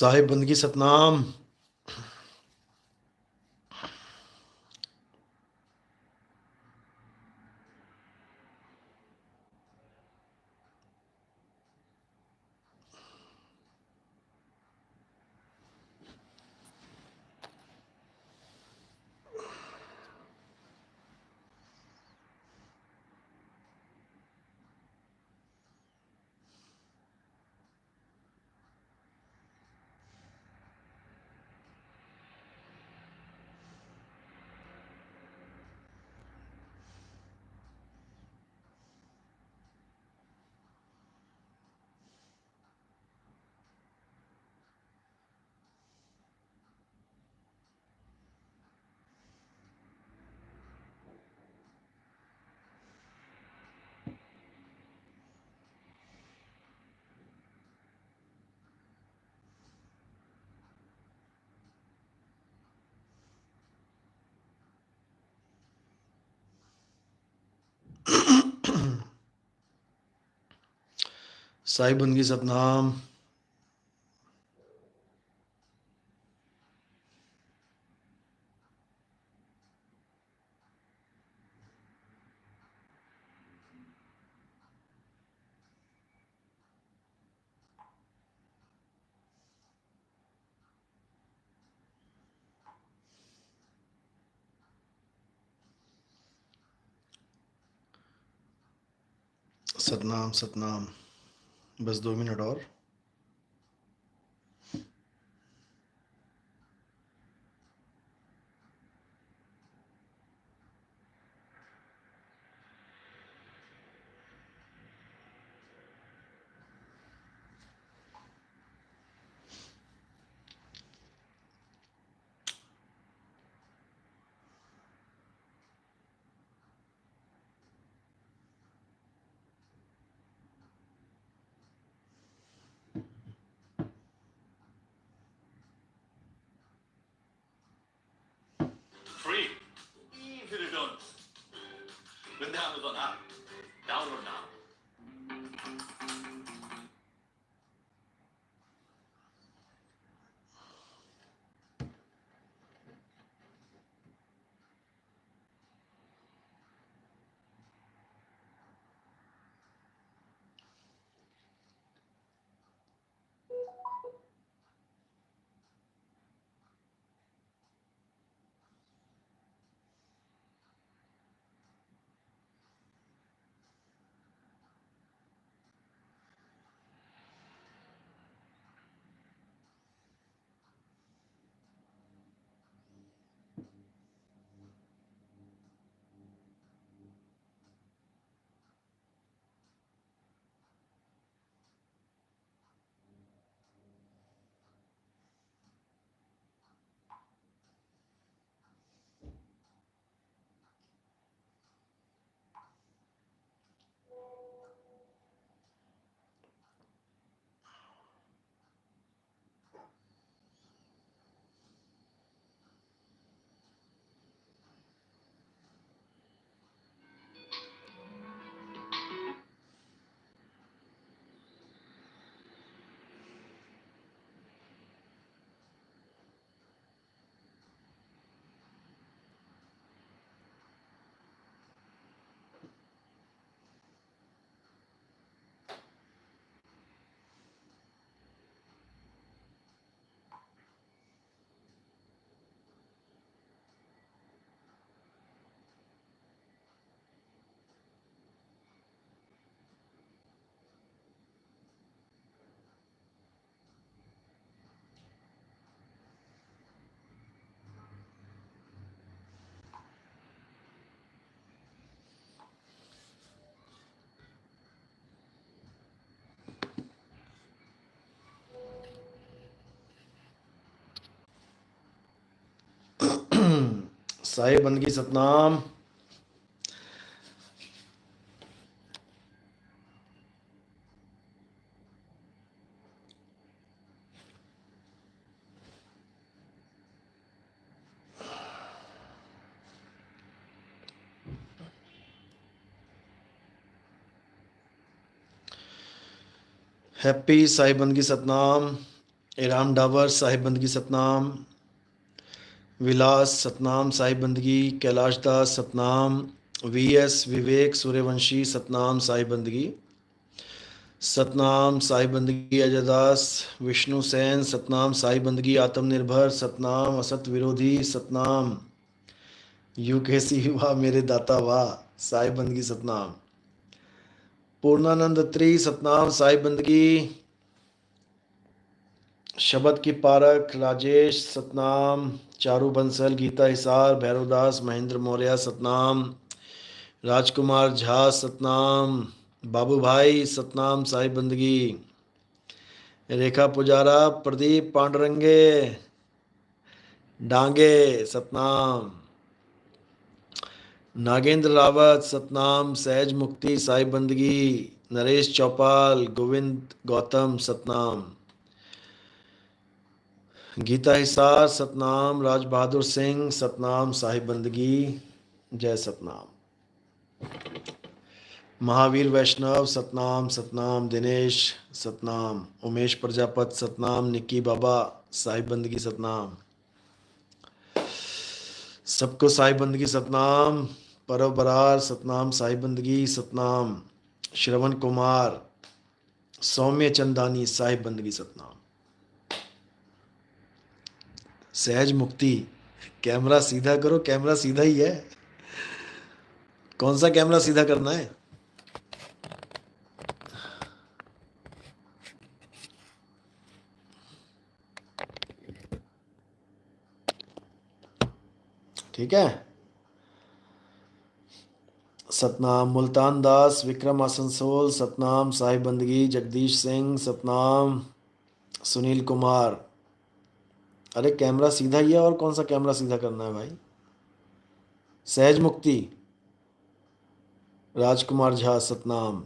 साहिब बंदगी सतनाम। साहिब बंदगी सतनाम। सतनाम सतनाम। बस 2 मिनट और। Free. Easy returns. With the Amazon app. Download now. Sahib बंदगी सतनाम। हैप्पी साहिब बंदगी सतनाम। इराम डावर साहिब बंदगी सतनाम, विलास सतनाम साहिब बंदगी, कैलाश दास सतनाम, वीएस विवेक सूर्यवंशी सतनाम साहिब बंदगी, सतनाम साहिब बंदगी अजय दास, विष्णु सेन सतनाम साहिब बंदगी, आत्मनिर्भर सतनाम, असत विरोधी सतनाम, यूकेसी वाह मेरे दाता वाह साहिब बंदगी सतनाम, पूर्णानंद त्री सतनाम साहिब बंदगी, शब्द की पारक राजेश सतनाम, चारू बंसल गीता हिसार, भैरवदास महेंद्र मौर्य सतनाम, राजकुमार झा सतनाम, बाबू भाई सतनाम साहिब बंदगी, रेखा पुजारा, प्रदीप पांडुरंगे डांगे सतनाम, नागेंद्र रावत सतनाम, सहज मुक्ति साहिब बंदगी, नरेश चौपाल, गोविंद गौतम सतनाम, गीता हिसार सतनाम, राज बहादुर सिंह सतनाम साहिब बंदगी, जय सतनाम, महावीर वैष्णव सतनाम सतनाम, दिनेश सतनाम, उमेश प्रजापत सतनाम, निक्की बाबा साहिब बंदगी सतनाम, सबको साहिब बंदगी सतनाम, परव बरार सतनाम साहिब बंदगी सतनाम, श्रवण कुमार, सौम्य चंदानी साहिब बंदगी सतनाम, सहज मुक्ति, कैमरा सीधा करो, कैमरा सीधा ही है, कौन सा कैमरा सीधा करना है? ठीक है। सतनाम, मुल्तान दास, विक्रम आसनसोल सतनाम साहिब बंदगी, जगदीश सिंह सतनाम, सुनील कुमार। अरे कैमरा सीधा ही है, और कौन सा कैमरा सीधा करना है भाई? सहज मुक्ति, राजकुमार झा सतनाम,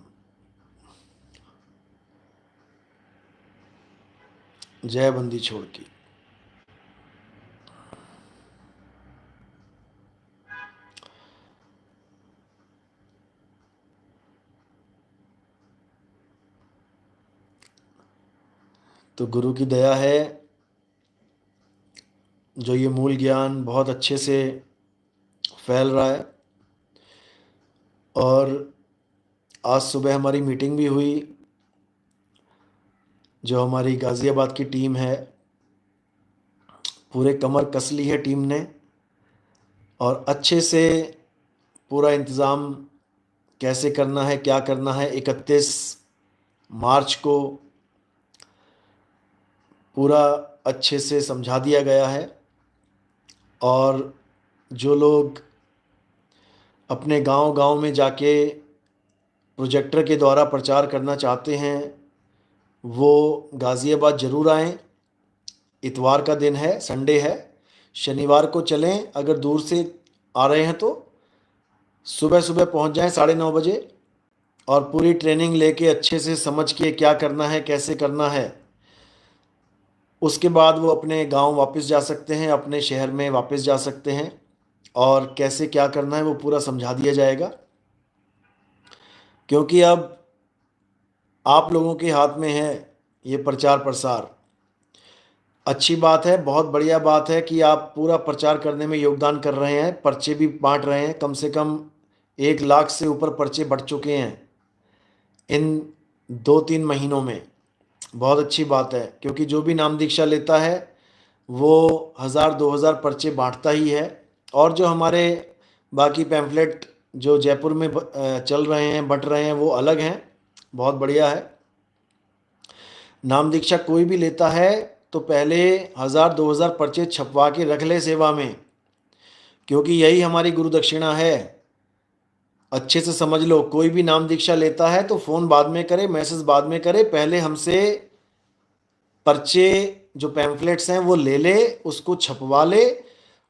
जय बंदी छोड़ की। तो गुरु की दया है, जो ये मूल ज्ञान बहुत अच्छे से फैल रहा है। और आज सुबह हमारी मीटिंग भी हुई, जो हमारी गाज़ियाबाद की टीम है, पूरे कमर कस ली है टीम ने, और अच्छे से पूरा इंतज़ाम कैसे करना है, क्या करना है, 31 मार्च को पूरा अच्छे से समझा दिया गया है। और जो लोग अपने गांव-गांव में जाके प्रोजेक्टर के द्वारा प्रचार करना चाहते हैं, वो गाज़ियाबाद ज़रूर आएँ। इतवार का दिन है, संडे है, शनिवार को चलें। अगर दूर से आ रहे हैं तो सुबह सुबह पहुंच जाएं 9:30 बजे, और पूरी ट्रेनिंग लेके अच्छे से समझ के क्या करना है, कैसे करना है, उसके बाद वो अपने गांव वापस जा सकते हैं, अपने शहर में वापस जा सकते हैं, और कैसे क्या करना है वो पूरा समझा दिया जाएगा। क्योंकि अब आप लोगों के हाथ में है ये प्रचार प्रसार। अच्छी बात है, बहुत बढ़िया बात है कि आप पूरा प्रचार करने में योगदान कर रहे हैं, पर्चे भी बांट रहे हैं। कम से कम 1 लाख से ऊपर पर्चे बढ़ चुके हैं इन 2-3 महीनों में। बहुत अच्छी बात है, क्योंकि जो भी नाम दीक्षा लेता है वो 1000-2000 पर्चे बांटता ही है। और जो हमारे बाकी पैम्फलेट जो जयपुर में चल रहे हैं, बंट रहे हैं, वो अलग हैं। बहुत बढ़िया है। नाम दीक्षा कोई भी लेता है तो पहले 1000-2000 पर्चे छपवा के रख ले सेवा में, क्योंकि यही हमारी गुरु दक्षिणा है। अच्छे से समझ लो, कोई भी नाम दीक्षा लेता है तो फ़ोन बाद में करे, मैसेज बाद में करे, पहले हमसे पर्चे जो पैम्फलेट्स हैं वो ले ले, उसको छपवा ले।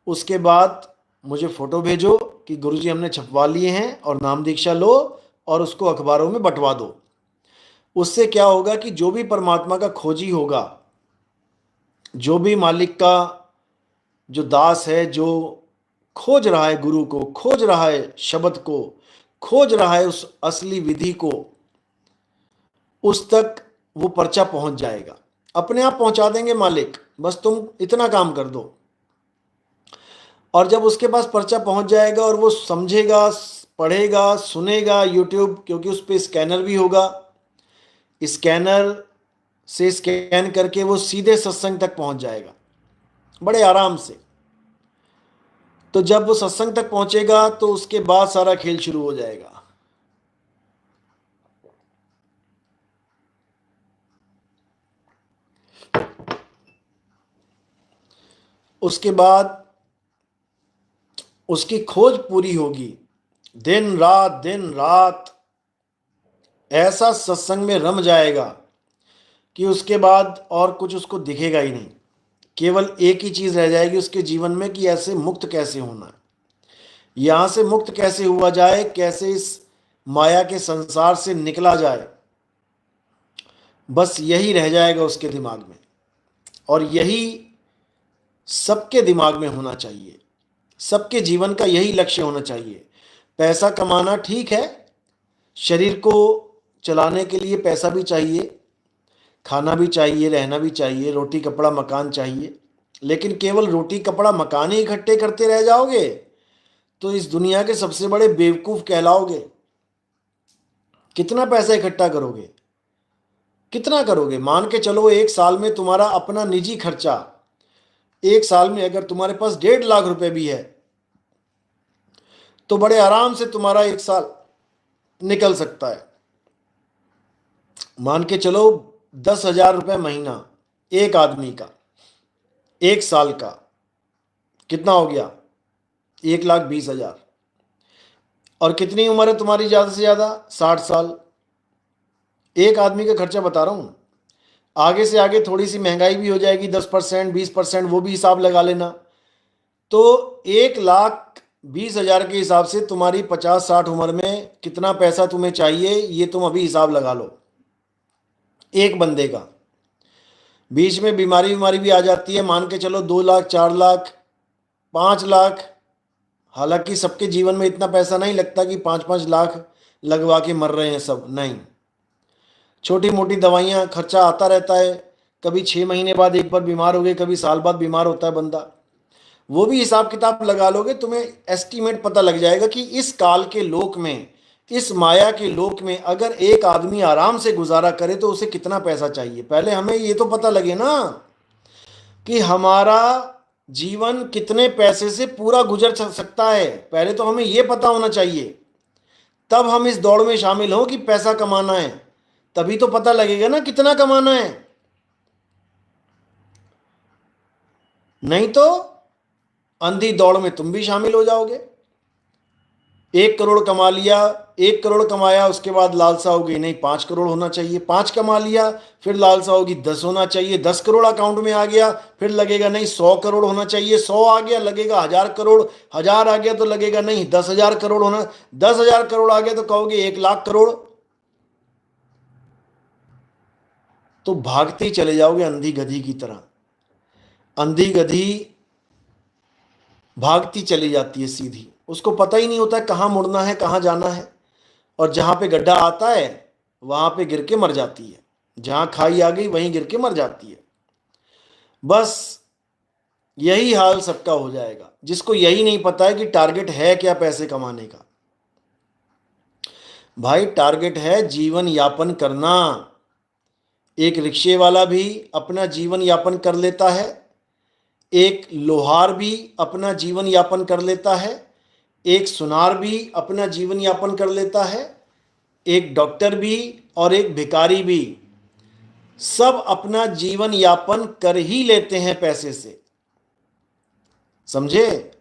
उसके बाद मुझे फ़ोटो भेजो कि गुरुजी हमने छपवा लिए हैं, और नाम दीक्षा लो और उसको अखबारों में बंटवा दो। उससे क्या होगा कि जो भी परमात्मा का खोजी होगा, जो भी मालिक का जो दास है, जो खोज रहा है गुरु को, खोज रहा है शब्द को, खोज रहा है उस असली विधि को, उस तक वो पर्चा पहुंच जाएगा। अपने आप पहुंचा देंगे मालिक, बस तुम इतना काम कर दो। और जब उसके पास पर्चा पहुंच जाएगा और वो समझेगा, पढ़ेगा, सुनेगा यूट्यूब, क्योंकि उस पर स्कैनर भी होगा, स्कैनर से स्कैन करके वो सीधे सत्संग तक पहुंच जाएगा बड़े आराम से। तो जब वो सत्संग तक पहुंचेगा तो उसके बाद सारा खेल शुरू हो जाएगा। उसके बाद उसकी खोज पूरी होगी, दिन रात ऐसा सत्संग में रम जाएगा कि उसके बाद और कुछ उसको दिखेगा ही नहीं। केवल एक ही चीज रह जाएगी उसके जीवन में कि ऐसे मुक्त कैसे होना है, यहां से मुक्त कैसे हुआ जाए, कैसे इस माया के संसार से निकला जाए, बस यही रह जाएगा उसके दिमाग में। और यही सबके दिमाग में होना चाहिए, सबके जीवन का यही लक्ष्य होना चाहिए। पैसा कमाना ठीक है, शरीर को चलाने के लिए पैसा भी चाहिए, खाना भी चाहिए, रहना भी चाहिए, रोटी कपड़ा मकान चाहिए। लेकिन केवल रोटी कपड़ा मकान ही इकट्ठे करते रह जाओगे तो इस दुनिया के सबसे बड़े बेवकूफ कहलाओगे। कितना पैसा इकट्ठा करोगे, कितना करोगे? मान के चलो एक साल में तुम्हारा अपना निजी खर्चा, एक साल में अगर तुम्हारे पास 1.5 लाख रुपए भी है तो बड़े आराम से तुम्हारा एक साल निकल सकता है। मान के चलो 10,000 रुपये महीना एक आदमी का, एक साल का कितना हो गया? 1,20,000। और कितनी उम्र है तुम्हारी? ज़्यादा से ज़्यादा 60 साल। एक आदमी का खर्चा बता रहा हूँ। आगे से आगे थोड़ी सी महंगाई भी हो जाएगी, 10% 20%, वो भी हिसाब लगा लेना। तो 1,20,000 के हिसाब से तुम्हारी 50-60 उम्र में कितना पैसा तुम्हें चाहिए, ये तुम अभी हिसाब लगा लो। एक बंदे का बीच में बीमारी भी आ जाती है, मान के चलो 2 लाख, 4 लाख, 5 लाख। हालांकि सबके जीवन में इतना पैसा नहीं लगता कि 5-5 लाख लगवा के मर रहे हैं सब, नहीं। छोटी मोटी दवाइयाँ खर्चा आता रहता है, कभी 6 महीने बाद एक बार बीमार हो गए, कभी साल बाद बीमार होता है बंदा। वो भी हिसाब किताब लगा लोगे, तुम्हें एस्टीमेट पता लग जाएगा कि इस काल के लोक में, इस माया के लोक में अगर एक आदमी आराम से गुजारा करे तो उसे कितना पैसा चाहिए। पहले हमें ये तो पता लगे ना कि हमारा जीवन कितने पैसे से पूरा गुजर सकता है, पहले तो हमें ये पता होना चाहिए। तब हम इस दौड़ में शामिल हो कि पैसा कमाना है, तभी तो पता लगेगा ना कितना कमाना है। नहीं तो अंधी दौड़ में तुम भी शामिल हो जाओगे। 1 करोड़ कमा लिया, 1 करोड़ कमाया, उसके बाद लालसा होगी नहीं 5 करोड़ होना चाहिए, 5 कमा लिया, फिर लालसा होगी 10 होना चाहिए, 10 करोड़ अकाउंट में आ गया, फिर लगेगा नहीं 100 करोड़ होना चाहिए, 100 आ गया लगेगा 1,000 करोड़, 1,000 आ गया तो लगेगा नहीं 10,000 करोड़ होना, 10,000 करोड़ आ गया तो कहोगे 1,00,000 करोड़। तो भागते चले जाओगे अंधी गधी की तरह। अंधी गधी भागती चली जाती है सीधी, उसको पता ही नहीं होता है कहाँ मुड़ना है, कहाँ जाना है। और जहाँ पे गड्ढा आता है वहाँ पे गिर के मर जाती है, जहाँ खाई आ गई वहीं गिर के मर जाती है। बस यही हाल सबका हो जाएगा, जिसको यही नहीं पता है कि टारगेट है क्या पैसे कमाने का। भाई टारगेट है जीवन यापन करना। एक रिक्शे वाला भी अपना जीवन यापन कर लेता है, एक लोहार भी अपना जीवन यापन कर लेता है, एक सुनार भी अपना जीवन यापन कर लेता है, एक डॉक्टर भी और एक भिखारी भी, सब अपना जीवन यापन कर ही लेते हैं पैसे से। समझे?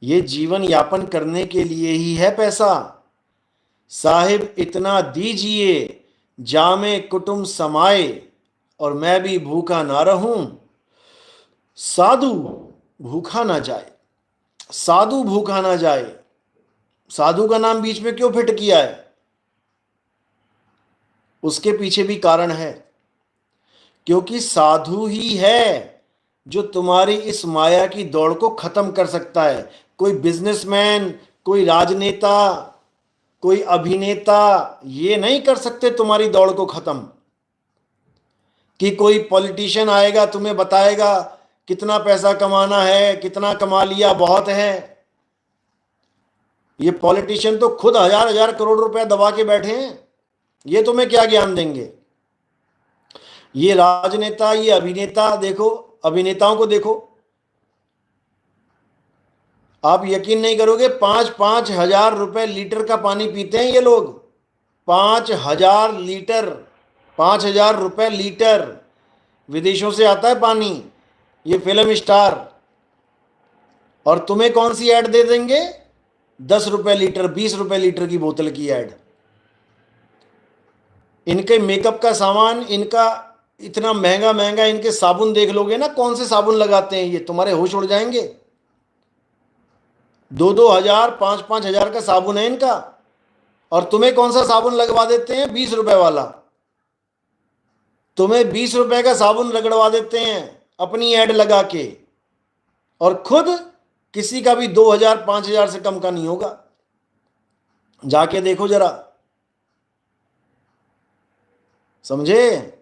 ये जीवन यापन करने के लिए ही है पैसा। साहिब इतना दीजिए जामे कुटुंब समाए, और मैं भी भूखा ना रहूं, साधु भूखा ना जाए। साधु भूखा ना जाए, साधु का नाम बीच में क्यों फिट किया है? उसके पीछे भी कारण है, क्योंकि साधु ही है जो तुम्हारी इस माया की दौड़ को खत्म कर सकता है। कोई बिजनेसमैन, कोई राजनेता, कोई अभिनेता ये नहीं कर सकते तुम्हारी दौड़ को खत्म। कि कोई पॉलिटिशियन आएगा तुम्हें बताएगा कितना पैसा कमाना है, कितना कमा लिया बहुत है। ये पॉलिटिशियन तो खुद हजार हजार करोड़ रुपए दबा के बैठे हैं, ये तुम्हें क्या ज्ञान देंगे। ये राजनेता, ये अभिनेता, देखो अभिनेताओं को देखो, आप यकीन नहीं करोगे 5,000 रुपए लीटर का पानी पीते हैं ये लोग। 5,000 लीटर, 5,000 रुपए लीटर विदेशों से आता है पानी, ये फिल्म स्टार। और तुम्हें कौन सी ऐड दे देंगे? 10 रुपए लीटर, 20 रुपए लीटर की बोतल की ऐड। इनके मेकअप का सामान, इनका इतना महंगा महंगा, इनके साबुन देख लोगे ना, कौन से साबुन लगाते हैं ये, तुम्हारे होश उड़ जाएंगे। 2-2 हजार, 5-5 हजार का साबुन है इनका। और तुम्हें कौन सा साबुन लगवा देते हैं? 20 रुपए वाला। तुम्हें 20 रुपए का साबुन रगड़वा देते हैं अपनी ऐड लगा के, और खुद किसी का भी 2,000 5,000 से कम का नहीं होगा। जाके देखो जरा, समझे?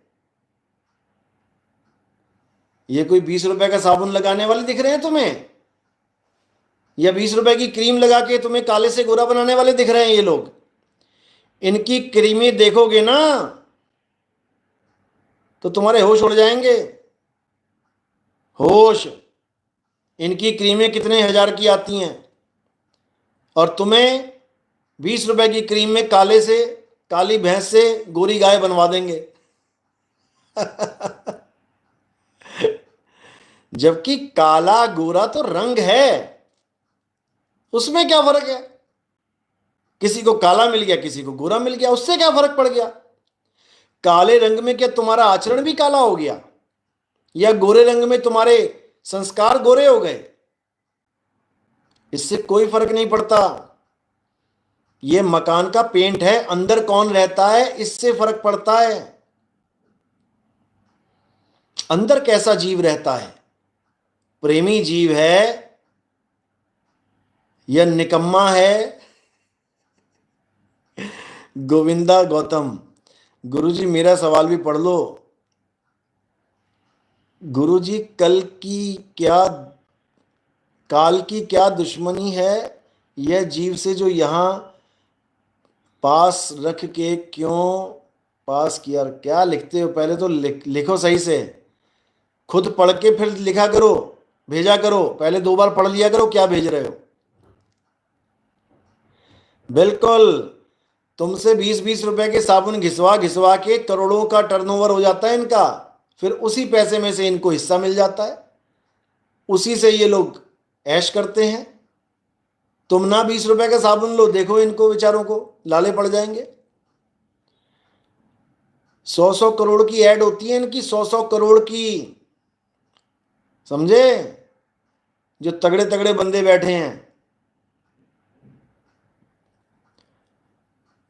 ये कोई 20 रुपए का साबुन लगाने वाले दिख रहे हैं तुम्हें, या 20 रुपए की क्रीम लगा के तुम्हें काले से गोरा बनाने वाले दिख रहे हैं ये लोग? इनकी क्रीमें देखोगे ना तो तुम्हारे होश उड़ जाएंगे, होश। इनकी क्रीमें कितने हजार की आती हैं, और तुम्हें 20 रुपए की क्रीम में काले से, काली भैंस से गोरी गाय बनवा देंगे। जबकि काला गोरा तो रंग है, उसमें क्या फर्क है? किसी को काला मिल गया, किसी को गोरा मिल गया, उससे क्या फर्क पड़ गया? काले रंग में क्या तुम्हारा आचरण भी काला हो गया, या गोरे रंग में तुम्हारे संस्कार गोरे हो गए? इससे कोई फर्क नहीं पड़ता। ये मकान का पेंट है, अंदर कौन रहता है इससे फर्क पड़ता है। अंदर कैसा जीव रहता है, प्रेमी जीव है या निकम्मा है? गोविंदा गौतम, गुरुजी मेरा सवाल भी पढ़ लो। गुरुजी काल की क्या दुश्मनी है यह जीव से, जो यहां पास रख के क्यों पास किया? क्या लिखते हो? पहले तो लिखो सही से, खुद पढ़ के फिर लिखा करो, भेजा करो। पहले 2 बार पढ़ लिया करो क्या भेज रहे हो। बिल्कुल, तुमसे 20-20 रुपए के साबुन घिसवा घिसवा के करोड़ों का टर्नओवर हो जाता है इनका, फिर उसी पैसे में से इनको हिस्सा मिल जाता है, उसी से ये लोग ऐश करते हैं। तुम ना 20 रुपए का साबुन लो, देखो इनको बेचारों को लाले पड़ जाएंगे। 100-100 करोड़ की ऐड होती है इनकी, 100-100 करोड़ की, समझे? जो तगड़े तगड़े बंदे बैठे हैं,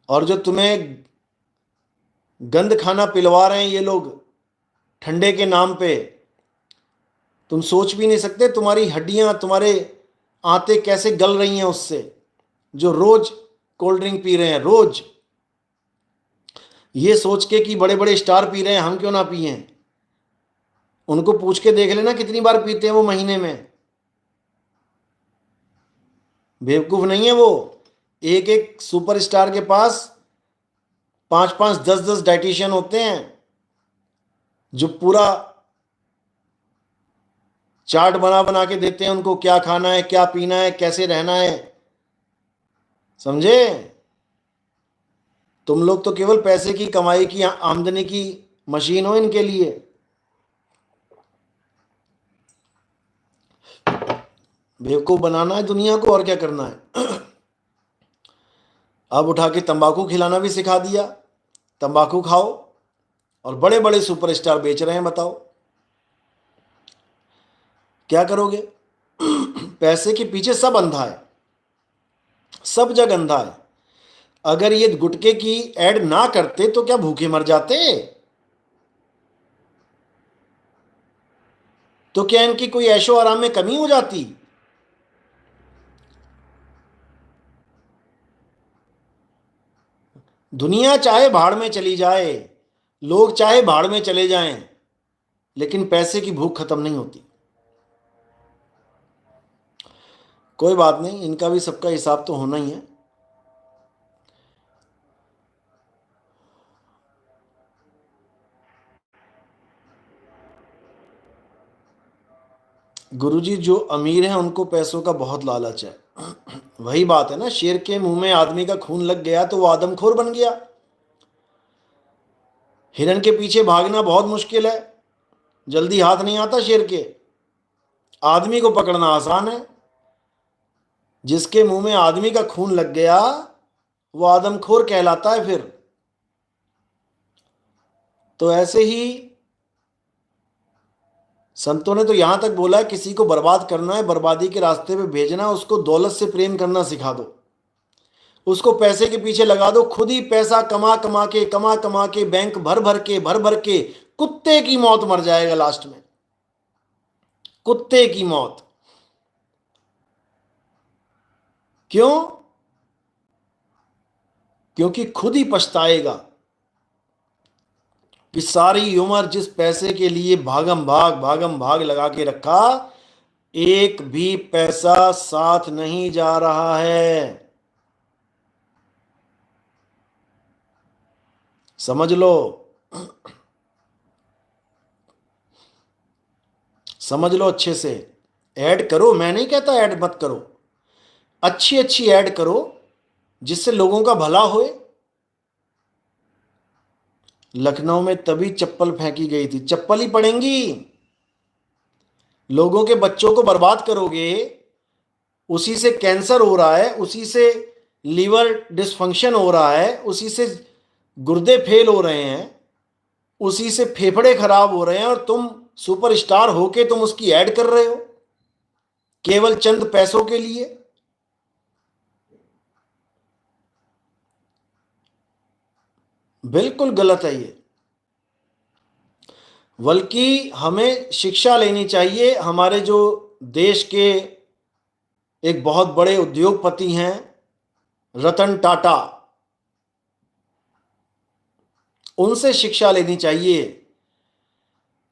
और जो तुम्हें गंद खाना पिलवा रहे हैं ये लोग ठंडे के नाम पे, तुम सोच भी नहीं सकते तुम्हारी हड्डियां, तुम्हारे आंतें कैसे गल रही हैं उससे, जो रोज कोल्ड ड्रिंक पी रहे हैं रोज, ये सोच के कि बड़े बड़े स्टार पी रहे हैं, हम क्यों ना पिए। उनको पूछ के देख लेना कितनी बार पीते हैं वो महीने में। बेवकूफ नहीं है वो। एक एक सुपरस्टार के पास 5-5 10-10 डाइटिशियन होते हैं, जो पूरा चार्ट बना बना के देते हैं उनको, क्या खाना है, क्या पीना है, कैसे रहना है, समझे? तुम लोग तो केवल पैसे की कमाई की, आमदनी की मशीन हो इनके लिए। बेवकूफ बनाना है दुनिया को, और क्या करना है। अब उठा के तंबाकू खिलाना भी सिखा दिया, तंबाकू खाओ, और बड़े बड़े सुपरस्टार बेच रहे हैं, बताओ क्या करोगे। पैसे के पीछे सब अंधा है, सब जग अंधा है। अगर ये गुटखे की ऐड ना करते तो क्या भूखे मर जाते? तो क्या इनकी कोई ऐशो आराम में कमी हो जाती? दुनिया चाहे भाड़ में चली जाए, लोग चाहे भाड़ में चले जाएं, लेकिन पैसे की भूख खत्म नहीं होती। कोई बात नहीं, इनका भी सबका हिसाब तो होना ही है। गुरुजी, जो अमीर हैं उनको पैसों का बहुत लालच है। वही बात है ना, शेर के मुंह में आदमी का खून लग गया तो वो आदमखोर बन गया। हिरन के पीछे भागना बहुत मुश्किल है, जल्दी हाथ नहीं आता शेर के। आदमी को पकड़ना आसान है। जिसके मुंह में आदमी का खून लग गया वो आदमखोर कहलाता है फिर। तो ऐसे ही संतों ने तो यहां तक बोला है, किसी को बर्बाद करना है, बर्बादी के रास्ते पे भेजना, उसको दौलत से प्रेम करना सिखा दो, उसको पैसे के पीछे लगा दो। खुद ही पैसा कमा कमा के बैंक भर भर के कुत्ते की मौत मर जाएगा लास्ट में, कुत्ते की मौत। क्यों? क्योंकि खुद ही पछताएगा कि सारी उम्र जिस पैसे के लिए भागम भाग लगा के रखा, एक भी पैसा साथ नहीं जा रहा है। समझ लो, समझ लो अच्छे से। ऐड करो, मैं नहीं कहता ऐड मत करो, अच्छी अच्छी ऐड करो जिससे लोगों का भला होए। लखनऊ में तभी चप्पल फेंकी गई थी, चप्पल ही पड़ेंगी। लोगों के बच्चों को बर्बाद करोगे, उसी से कैंसर हो रहा है, उसी से लीवर डिसफंक्शन हो रहा है, उसी से गुर्दे फेल हो रहे हैं, उसी से फेफड़े खराब हो रहे हैं, और तुम सुपरस्टार होके तुम उसकी ऐड कर रहे हो केवल चंद पैसों के लिए। बिल्कुल गलत है ये। बल्कि हमें शिक्षा लेनी चाहिए। हमारे जो देश के एक बहुत बड़े उद्योगपति हैं रतन टाटा, उनसे शिक्षा लेनी चाहिए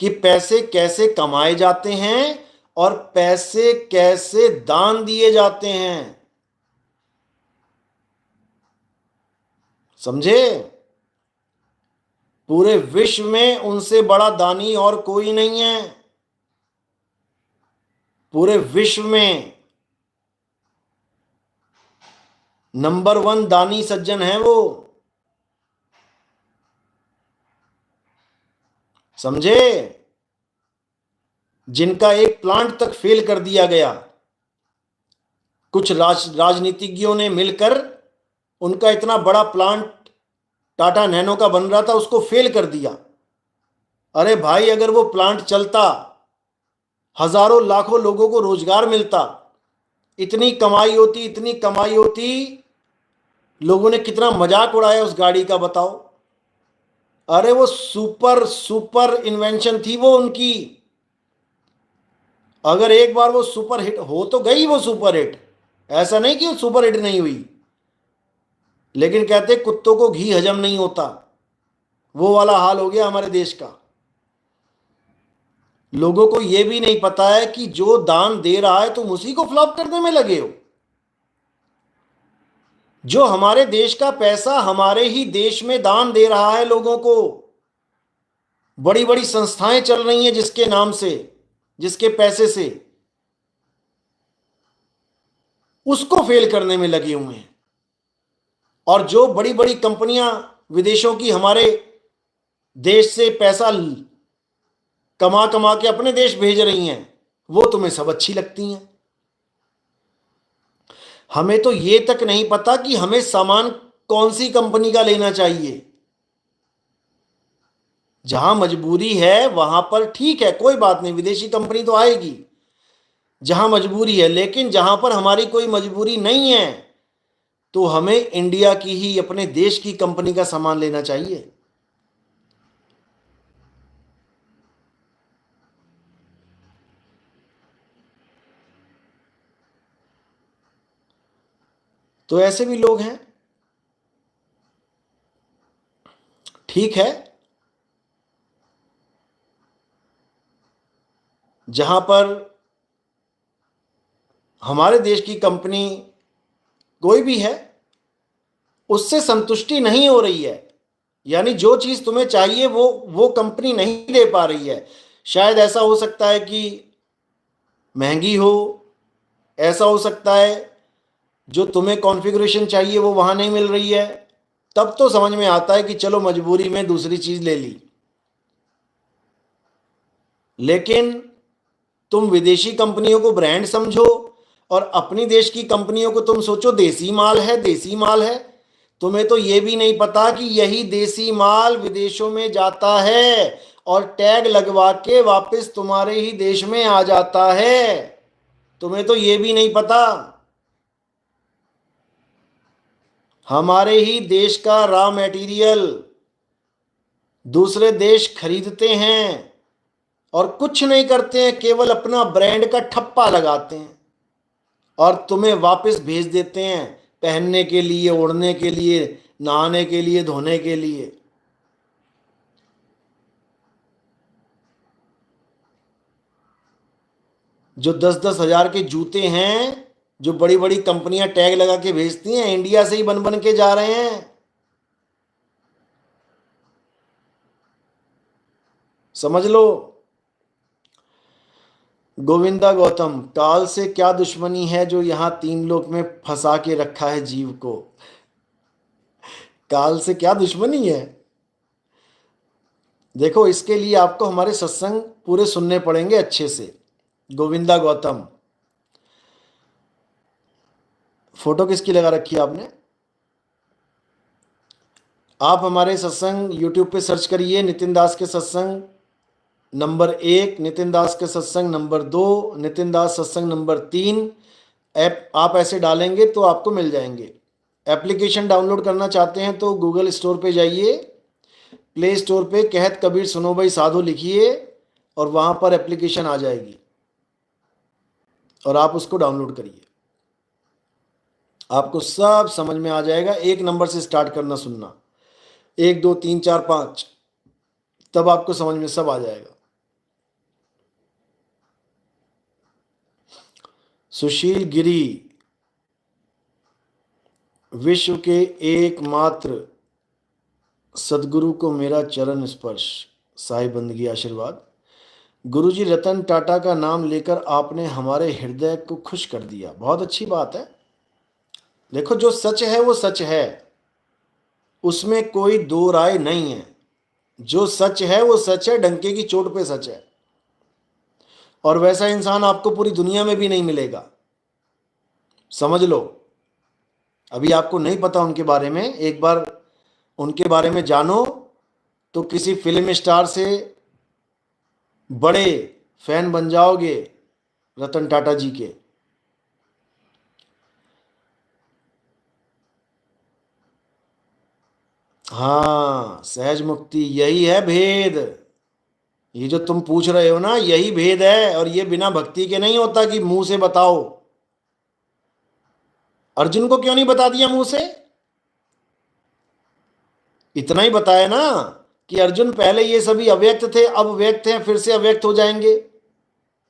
कि पैसे कैसे कमाए जाते हैं और पैसे कैसे दान दिए जाते हैं। समझे? पूरे विश्व में उनसे बड़ा दानी और कोई नहीं है। पूरे विश्व में नंबर 1 दानी सज्जन है वो। समझे? जिनका एक प्लांट तक फेल कर दिया गया, कुछ राजनीतिज्ञों ने मिलकर उनका इतना बड़ा प्लांट टाटा नैनो का बन रहा था, उसको फेल कर दिया। अरे भाई, अगर वो प्लांट चलता, हजारों लाखों लोगों को रोजगार मिलता, इतनी कमाई होती, इतनी कमाई होती। लोगों ने कितना मजाक उड़ाया उस गाड़ी का, बताओ। अरे वो सुपर सुपर इन्वेंशन थी वो उनकी। अगर एक बार वो सुपर हिट हो तो गई वो सुपर हिट, ऐसा नहीं कि वो सुपर हिट नहीं हुई। लेकिन कहते कुत्तों को घी हजम नहीं होता, वो वाला हाल हो गया हमारे देश का। लोगों को यह भी नहीं पता है कि जो दान दे रहा है तुम उसी को फ्लॉप करने में लगे हो। जो हमारे देश का पैसा हमारे ही देश में दान दे रहा है लोगों को, बड़ी बड़ी संस्थाएं चल रही हैं जिसके नाम से, जिसके पैसे से, उसको फेल करने में लगे हुए हैं। और जो बड़ी बड़ी कंपनियां विदेशों की हमारे देश से पैसा कमा कमा के अपने देश भेज रही हैं, वो तुम्हें सब अच्छी लगती हैं। हमें तो ये तक नहीं पता कि हमें सामान कौन सी कंपनी का लेना चाहिए। जहां मजबूरी है वहां पर ठीक है, कोई बात नहीं, विदेशी कंपनी तो आएगी जहां मजबूरी है। लेकिन जहां पर हमारी कोई मजबूरी नहीं है तो हमें इंडिया की ही, अपने देश की कंपनी का सामान लेना चाहिए। तो ऐसे भी लोग हैं। ठीक है, जहां पर हमारे देश की कंपनी कोई भी है उससे संतुष्टि नहीं हो रही है, यानी जो चीज तुम्हें चाहिए वो कंपनी नहीं दे पा रही है। शायद ऐसा हो सकता है कि महंगी हो, ऐसा हो सकता है जो तुम्हें कॉन्फ़िगरेशन चाहिए वो वहां नहीं मिल रही है। तब तो समझ में आता है कि चलो मजबूरी में दूसरी चीज ले ली। लेकिन तुम विदेशी कंपनियों को ब्रांड समझो और अपनी देश की कंपनियों को तुम सोचो देसी माल है, देसी माल है। तुम्हें तो ये भी नहीं पता कि यही देसी माल विदेशों में जाता है और टैग लगवा के वापस तुम्हारे ही देश में आ जाता है। तुम्हें तो ये भी नहीं पता। हमारे ही देश का रॉ मटेरियल दूसरे देश खरीदते हैं और कुछ नहीं करते हैं, केवल अपना ब्रांड का ठप्पा लगाते हैं और तुम्हें वापस भेज देते हैं पहनने के लिए, ओढ़ने के लिए, नहाने के लिए, धोने के लिए। जो 10-10 हजार के जूते हैं जो बड़ी बड़ी कंपनियां टैग लगा के भेजती हैं, इंडिया से ही बन बन के जा रहे हैं। समझ लो। गोविंदा गौतम, काल से क्या दुश्मनी है जो यहां 3 लोक में फंसा के रखा है जीव को? काल से क्या दुश्मनी है? देखो, इसके लिए आपको हमारे सत्संग पूरे सुनने पड़ेंगे अच्छे से। गोविंदा गौतम, फोटो किसकी लगा रखी है आपने? आप हमारे सत्संग यूट्यूब पे सर्च करिए, नितिन दास के सत्संग नंबर 1, नितिन दास के सत्संग नंबर 2, नितिन दास सत्संग नंबर 3। ऐप आप ऐसे डालेंगे तो आपको मिल जाएंगे। एप्लीकेशन डाउनलोड करना चाहते हैं तो गूगल स्टोर पे जाइए, प्ले स्टोर पे कहत कबीर सुनो भाई साधु लिखिए और वहाँ पर एप्लीकेशन आ जाएगी और आप उसको डाउनलोड करिए। आपको सब समझ में आ जाएगा। 1 नंबर से स्टार्ट करना सुनना, 1 2 3 4 5, तब आपको समझ में सब आ जाएगा। सुशील गिरी, विश्व के एकमात्र सदगुरु को मेरा चरण स्पर्श, साई बंदगी आशीर्वाद। गुरुजी, रतन टाटा का नाम लेकर आपने हमारे हृदय को खुश कर दिया। बहुत अच्छी बात है। देखो, जो सच है वो सच है, उसमें कोई दो राय नहीं है। जो सच है वो सच है, डंके की चोट पे सच है। और वैसा इंसान आपको पूरी दुनिया में भी नहीं मिलेगा, समझ लो। अभी आपको नहीं पता उनके बारे में, एक बार उनके बारे में जानो तो किसी फिल्म स्टार से बड़े फैन बन जाओगे, रतन टाटा जी के। हाँ, सहज मुक्ति, यही है भेद। ये जो तुम पूछ रहे हो ना, यही भेद है। और ये बिना भक्ति के नहीं होता कि मुंह से बताओ। अर्जुन को क्यों नहीं बता दिया मुंह से? इतना ही बताया ना कि अर्जुन पहले ये सभी अव्यक्त थे, अब व्यक्त हैं, फिर से अव्यक्त हो जाएंगे।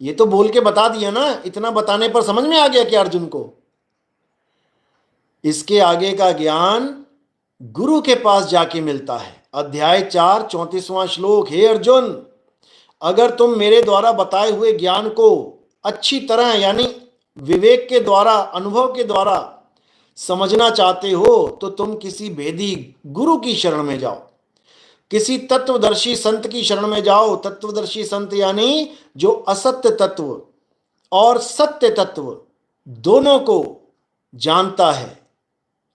ये तो बोल के बता दिया ना। इतना बताने पर समझ में आ गया कि अर्जुन को इसके आगे का ज्ञान गुरु के पास जाके मिलता है। अध्याय 4 34वां श्लोक, हे अर्जुन, अगर तुम मेरे द्वारा बताए हुए ज्ञान को अच्छी तरह, यानी विवेक के द्वारा, अनुभव के द्वारा समझना चाहते हो तो तुम किसी भेदी गुरु की शरण में जाओ, किसी तत्वदर्शी संत की शरण में जाओ। तत्वदर्शी संत यानी जो असत्य तत्व और सत्य तत्व दोनों को जानता है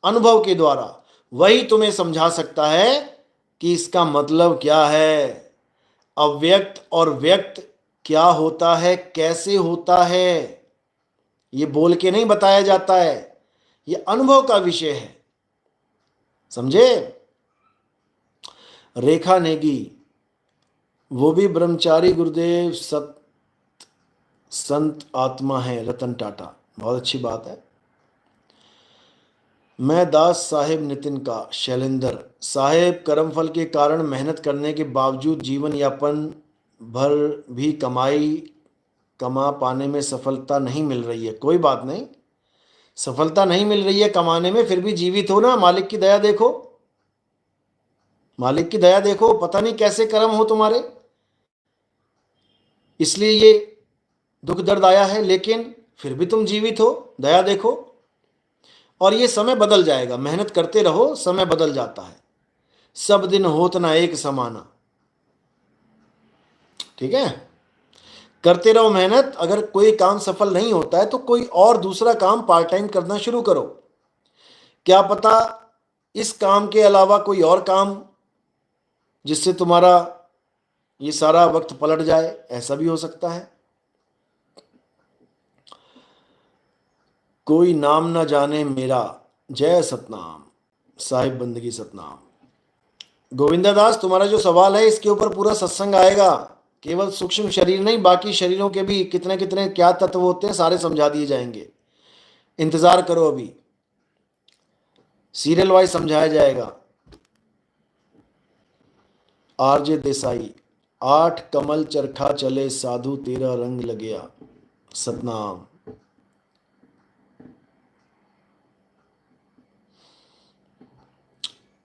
अनुभव के द्वारा। वही तुम्हें समझा सकता है कि इसका मतलब क्या है, अव्यक्त और व्यक्त क्या होता है, कैसे होता है। ये बोल के नहीं बताया जाता है, ये अनुभव का विषय है, समझे? रेखा नेगी, वो भी ब्रह्मचारी गुरुदेव संत आत्मा है। रतन टाटा, बहुत अच्छी बात है। मैं दास साहेब नितिन का। शैलेंद्र साहेब, कर्मफल के कारण मेहनत करने के बावजूद जीवन यापन भर भी कमाई कमा पाने में सफलता नहीं मिल रही है, कोई बात नहीं, सफलता नहीं मिल रही है कमाने में, फिर भी जीवित हो ना, मालिक की दया देखो, मालिक की दया देखो, पता नहीं कैसे कर्म हो तुम्हारे, इसलिए ये दुख दर्द आया है, लेकिन फिर भी तुम जीवित हो, दया देखो। और ये समय बदल जाएगा, मेहनत करते रहो, समय बदल जाता है, सब दिन होत ना एक समाना, ठीक है, करते रहो मेहनत। अगर कोई काम सफल नहीं होता है तो कोई और दूसरा काम पार्ट टाइम करना शुरू करो, क्या पता इस काम के अलावा कोई और काम जिससे तुम्हारा ये सारा वक्त पलट जाए, ऐसा भी हो सकता है। कोई नाम ना जाने मेरा, जय सतनाम, साहिब बंदगी सतनाम। गोविंदा दास, तुम्हारा जो सवाल है इसके ऊपर पूरा सत्संग आएगा, केवल सूक्ष्म शरीर नहीं, बाकी शरीरों के भी कितने कितने क्या तत्व होते हैं सारे समझा दिए जाएंगे, इंतजार करो, अभी सीरियल वाइज समझाया जाएगा। आरजे देसाई, 8 कमल चरखा चले साधु तेरा रंग लगया, सतनाम।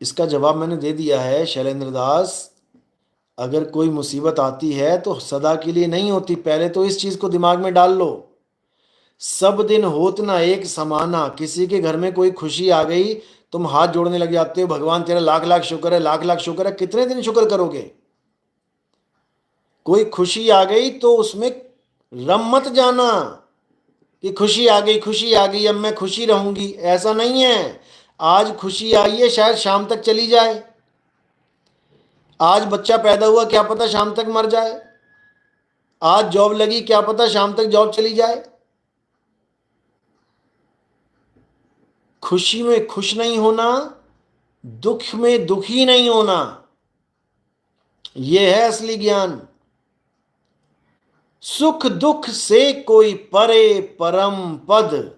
इसका जवाब मैंने दे दिया है शैलेंद्र दास, अगर कोई मुसीबत आती है तो सदा के लिए नहीं होती, पहले तो इस चीज को दिमाग में डाल लो, सब दिन होत ना एक समाना। किसी के घर में कोई खुशी आ गई, तुम हाथ जोड़ने लग जाते हो, भगवान तेरा लाख लाख शुक्र है, लाख लाख शुक्र है, कितने दिन शुक्र करोगे? कोई खुशी आ गई तो उसमें रम मत जाना कि खुशी आ गई, खुशी आ गई, अब मैं खुशी रहूंगी, ऐसा नहीं है। आज खुशी आई है, शायद शाम तक चली जाए, आज बच्चा पैदा हुआ, क्या पता शाम तक मर जाए, आज जॉब लगी, क्या पता शाम तक जॉब चली जाए। खुशी में खुश नहीं होना, दुख में दुखी नहीं होना, यह है असली ज्ञान। सुख दुख से कोई परे परम पद,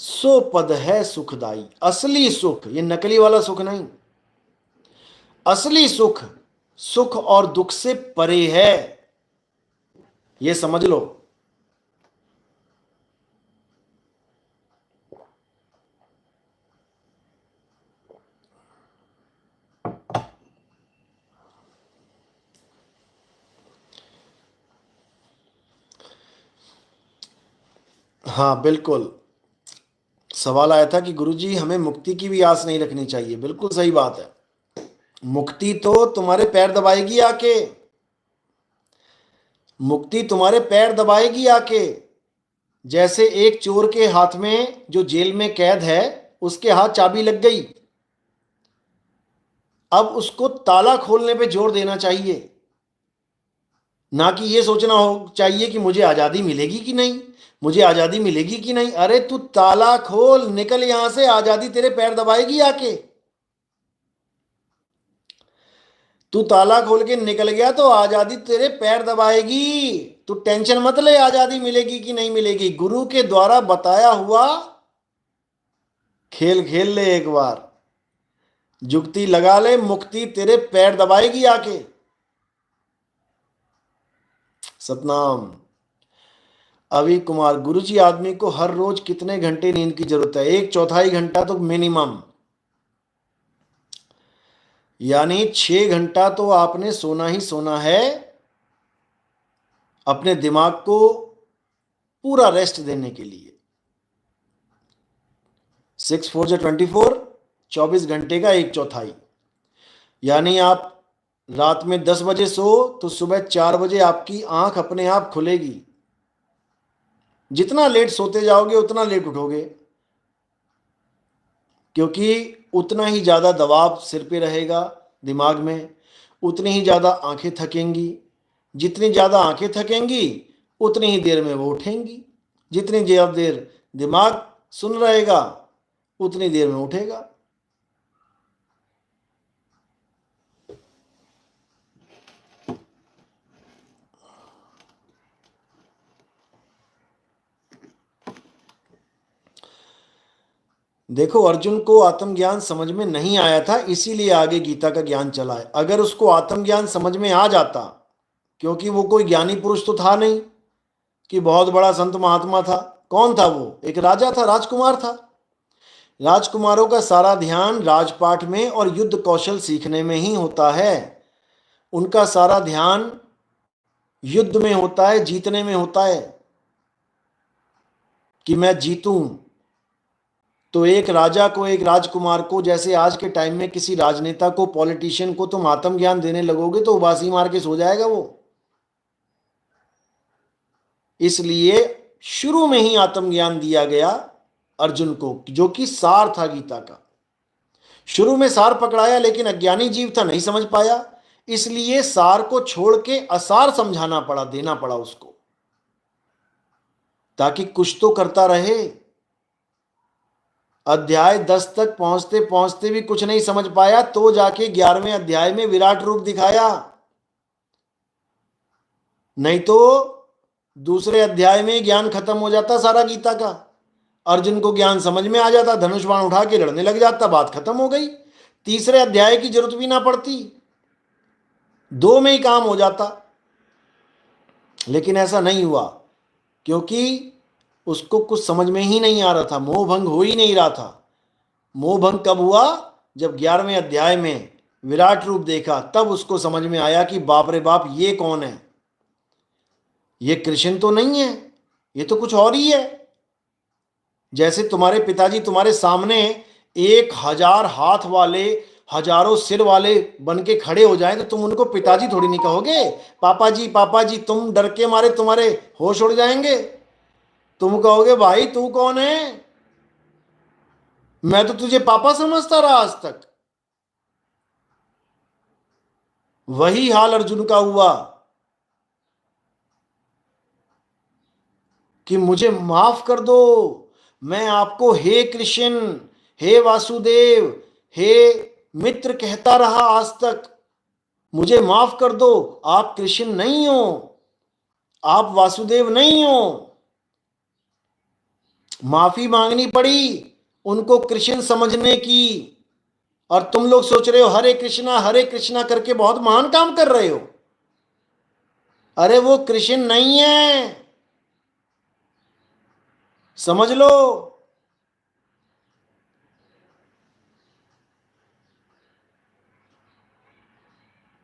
सो पद है सुखदाई। असली सुख, ये नकली वाला सुख नहीं, असली सुख सुख और दुख से परे है, ये समझ लो। हाँ बिल्कुल, सवाल आया था कि गुरुजी हमें मुक्ति की भी आस नहीं रखनी चाहिए, बिल्कुल सही बात है। मुक्ति तो तुम्हारे पैर दबाएगी आके, मुक्ति तुम्हारे पैर दबाएगी आके। जैसे एक चोर के हाथ में, जो जेल में कैद है, उसके हाथ चाबी लग गई, अब उसको ताला खोलने पे जोर देना चाहिए, ना कि ये सोचना हो चाहिए कि मुझे आजादी मिलेगी कि नहीं, मुझे आजादी मिलेगी कि नहीं। अरे तू ताला खोल, निकल यहां से, आजादी तेरे पैर दबाएगी आके। तू ताला खोल के निकल गया तो आजादी तेरे पैर दबाएगी, तू टेंशन मत ले आजादी मिलेगी कि नहीं मिलेगी। गुरु के द्वारा बताया हुआ खेल खेल ले एक बार, जुगती लगा ले, मुक्ति तेरे पैर दबाएगी आके। सतनाम। अभी कुमार, गुरुजी आदमी को हर रोज कितने घंटे नींद की जरूरत है? 1/4 घंटा तो मिनिमम, यानी 6 घंटा तो आपने सोना ही सोना है, अपने दिमाग को पूरा रेस्ट देने के लिए। 6 4 24, 24 घंटे का 1/4, यानी आप रात में 10 बजे सो तो सुबह 4 बजे आपकी आंख अपने आप खुलेगी। जितना लेट सोते जाओगे उतना लेट उठोगे, क्योंकि उतना ही ज़्यादा दबाव सिर पे रहेगा दिमाग में, उतनी ही ज़्यादा आंखें थकेंगी, जितनी ज़्यादा आंखें थकेंगी उतनी ही देर में वो उठेंगी, जितनी ज़्यादा देर दिमाग सुन रहेगा उतनी देर में उठेगा। देखो, अर्जुन को आत्मज्ञान समझ में नहीं आया था, इसीलिए आगे गीता का ज्ञान चला है। अगर उसको आत्मज्ञान समझ में आ जाता, क्योंकि वो कोई ज्ञानी पुरुष तो था नहीं, कि बहुत बड़ा संत महात्मा था। कौन था वो? एक राजा था, राजकुमार था। राजकुमारों का सारा ध्यान राजपाट में और युद्ध कौशल सीखने में ही होता है। उनका सारा ध्यान युद्ध में होता है, जीतने में होता है, कि मैं जीतूं। तो एक राजा को, एक राजकुमार को, जैसे आज के टाइम में किसी राजनेता को, पॉलिटिशियन को तुम आत्मज्ञान देने लगोगे तो उबासी मार के सो जाएगा वो। इसलिए शुरू में ही आत्मज्ञान दिया गया अर्जुन को, जो कि सार था गीता का। शुरू में सार पकड़ाया, लेकिन अज्ञानी जीव था, नहीं समझ पाया, इसलिए सार को छोड़ के असार समझाना पड़ा, देना पड़ा उसको, ताकि कुछ तो करता रहे। अध्याय 10 तक पहुंचते पहुंचते भी कुछ नहीं समझ पाया, तो जाके 11वें अध्याय में विराट रूप दिखाया। नहीं तो दूसरे अध्याय में ज्ञान खत्म हो जाता सारा गीता का। अर्जुन को ज्ञान समझ में आ जाता, धनुष बाण उठा के लड़ने लग जाता, बात खत्म हो गई। तीसरे अध्याय की जरूरत भी ना पड़ती, 2 में ही काम हो जाता। लेकिन ऐसा नहीं हुआ, क्योंकि उसको कुछ समझ में ही नहीं आ रहा था, मोह भंग हो ही नहीं रहा था। मोह भंग कब हुआ? जब 11वें अध्याय में विराट रूप देखा, तब उसको समझ में आया कि बाप रे बाप, ये कौन है? ये कृष्ण तो नहीं है, ये तो कुछ और ही है। जैसे तुम्हारे पिताजी तुम्हारे सामने 1000 हाथ वाले, हजारों सिर वाले बन के खड़े हो जाएं, तो तुम उनको पिताजी थोड़ी नहीं कहोगे। पापा जी, तुम डर के मारे तुम्हारे होश उड़ जाएंगे। तुम कहोगे भाई तू कौन है? मैं तो तुझे पापा समझता रहा आज तक। वही हाल अर्जुन का हुआ कि मुझे माफ कर दो, मैं आपको हे कृष्ण, हे वासुदेव, हे मित्र कहता रहा आज तक, मुझे माफ कर दो। आप कृष्ण नहीं हो, आप वासुदेव नहीं हो। माफी मांगनी पड़ी उनको कृष्ण समझने की। और तुम लोग सोच रहे हो हरे कृष्णा करके बहुत महान काम कर रहे हो। अरे वो कृष्ण नहीं है, समझ लो।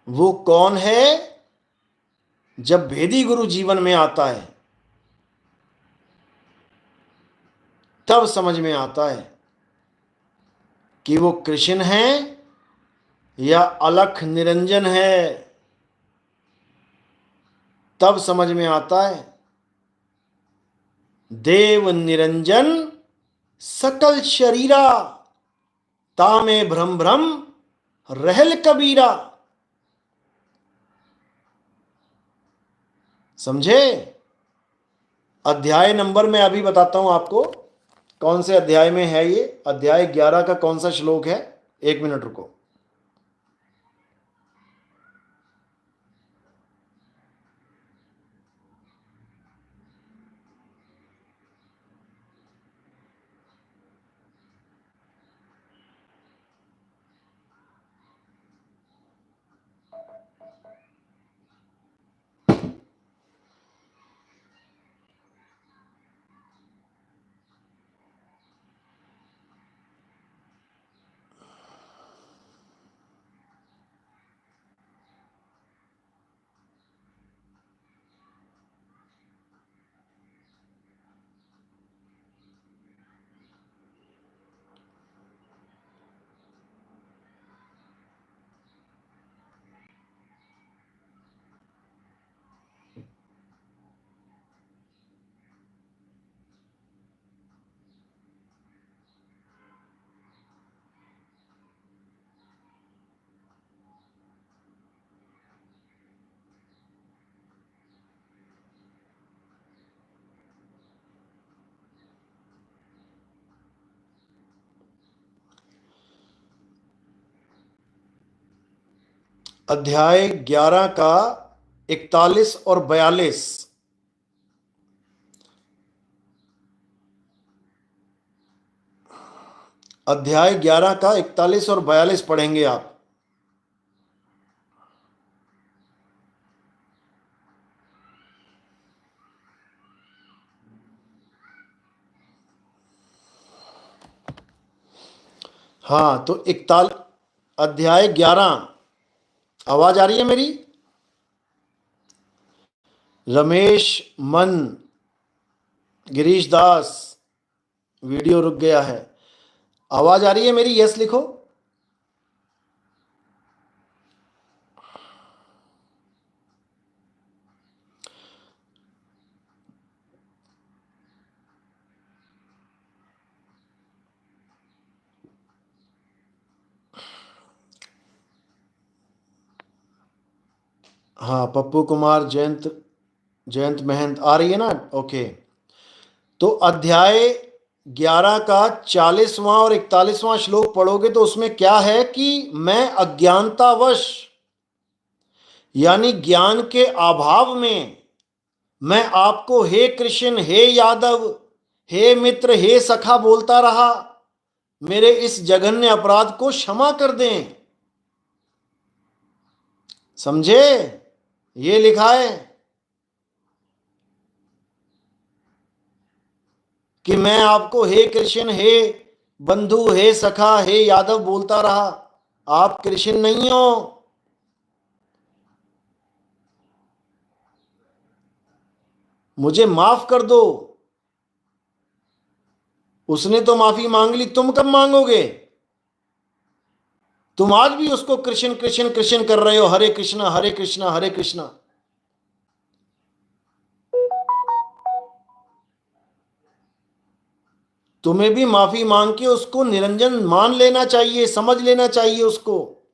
वो कौन है? जब भेदी गुरु जीवन में आता है, तब समझ में आता है कि वो कृष्ण है या अलख निरंजन है। तब समझ में आता है। देव निरंजन सकल शरीरा, तामे भ्रम भ्रम रहल कबीरा। समझे? अध्याय नंबर मैं अभी बताता हूं आपको, कौन से अध्याय में है ये। अध्याय 11 का कौन सा श्लोक है? 1 मिनट रुको। अध्याय 11 का 41 और 42। अध्याय 11 का 41 और 42 पढ़ेंगे आप। हाँ, तो अध्याय 11। आवाज आ रही है मेरी? रमेश, मन, गिरीश दास, वीडियो रुक गया है। आवाज आ रही है मेरी? यस लिखो। हाँ, पप्पू कुमार, जयंत, जयंत महंत आ रही है ना? ओके। तो अध्याय 11 का 40वां और 41वां श्लोक पढ़ोगे तो उसमें क्या है कि मैं अज्ञानतावश, यानी ज्ञान के अभाव में, मैं आपको हे कृष्ण, हे यादव, हे मित्र, हे सखा बोलता रहा। मेरे इस जघन्य अपराध को क्षमा कर दें। समझे? ये लिखा है कि मैं आपको हे कृष्ण, हे बंधु, हे सखा, हे यादव बोलता रहा। आप कृष्ण नहीं हो। मुझे माफ कर दो। उसने तो माफी मांग ली, तुम कब मांगोगे? तुम आज भी उसको कृष्ण कृष्ण कृष्ण कर रहे हो। हरे कृष्णा हरे कृष्णा हरे कृष्णा। तुम्हें भी माफी मांग के उसको निरंजन मान लेना चाहिए, समझ लेना चाहिए उसको।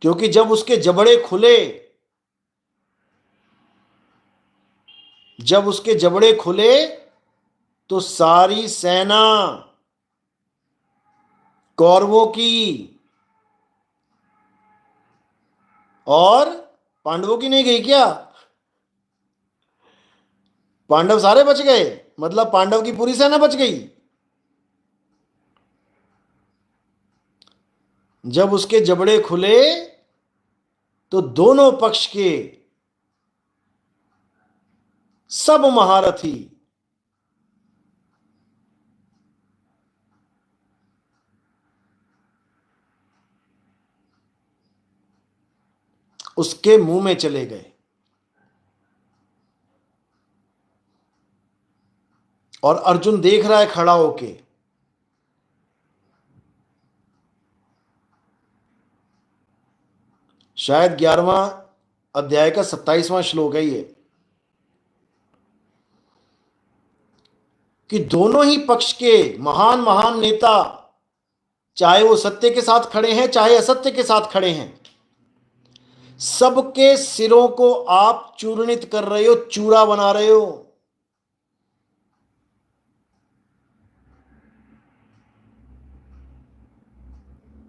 क्योंकि जब उसके जबड़े खुले तो सारी सेना कौरवों की और पांडवों की नहीं गई क्या? पांडव सारे बच गए, मतलब पांडव की पूरी सेना बच गई। जब उसके जबड़े खुले तो दोनों पक्ष के सब महारथी उसके मुंह में चले गए। और अर्जुन देख रहा है खड़ा होके। शायद 11वां अध्याय का 27वां श्लोक है ये, कि दोनों ही पक्ष के महान महान नेता, चाहे वो सत्य के साथ खड़े हैं चाहे असत्य के साथ खड़े हैं, सबके सिरों को आप चूर्णित कर रहे हो, चूरा बना रहे हो।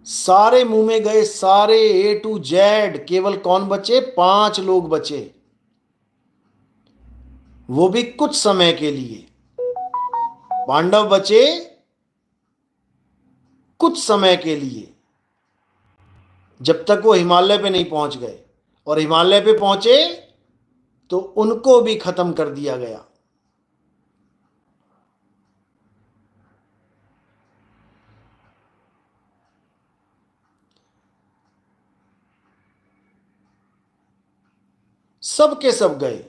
सारे मुंह में गए, सारे ए टू जेड। केवल कौन बचे? 5 लोग बचे, वो भी कुछ समय के लिए। पांडव बचे कुछ समय के लिए, जब तक वो हिमालय पे नहीं पहुंच गए। और हिमालय पे पहुंचे तो उनको भी खत्म कर दिया गया। सब के सब गए।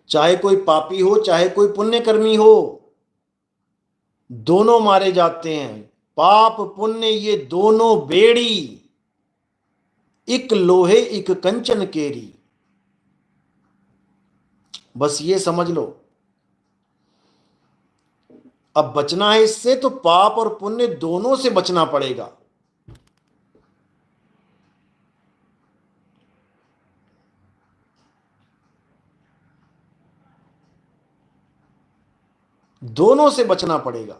चाहे कोई पापी हो चाहे कोई पुण्यकर्मी हो, दोनों मारे जाते हैं। पाप पुण्य ये दोनों बेड़ी, इक लोहे इक कंचन केरी। बस ये समझ लो। अब बचना है इससे तो पाप और पुण्य दोनों से बचना पड़ेगा। दोनों से बचना पड़ेगा।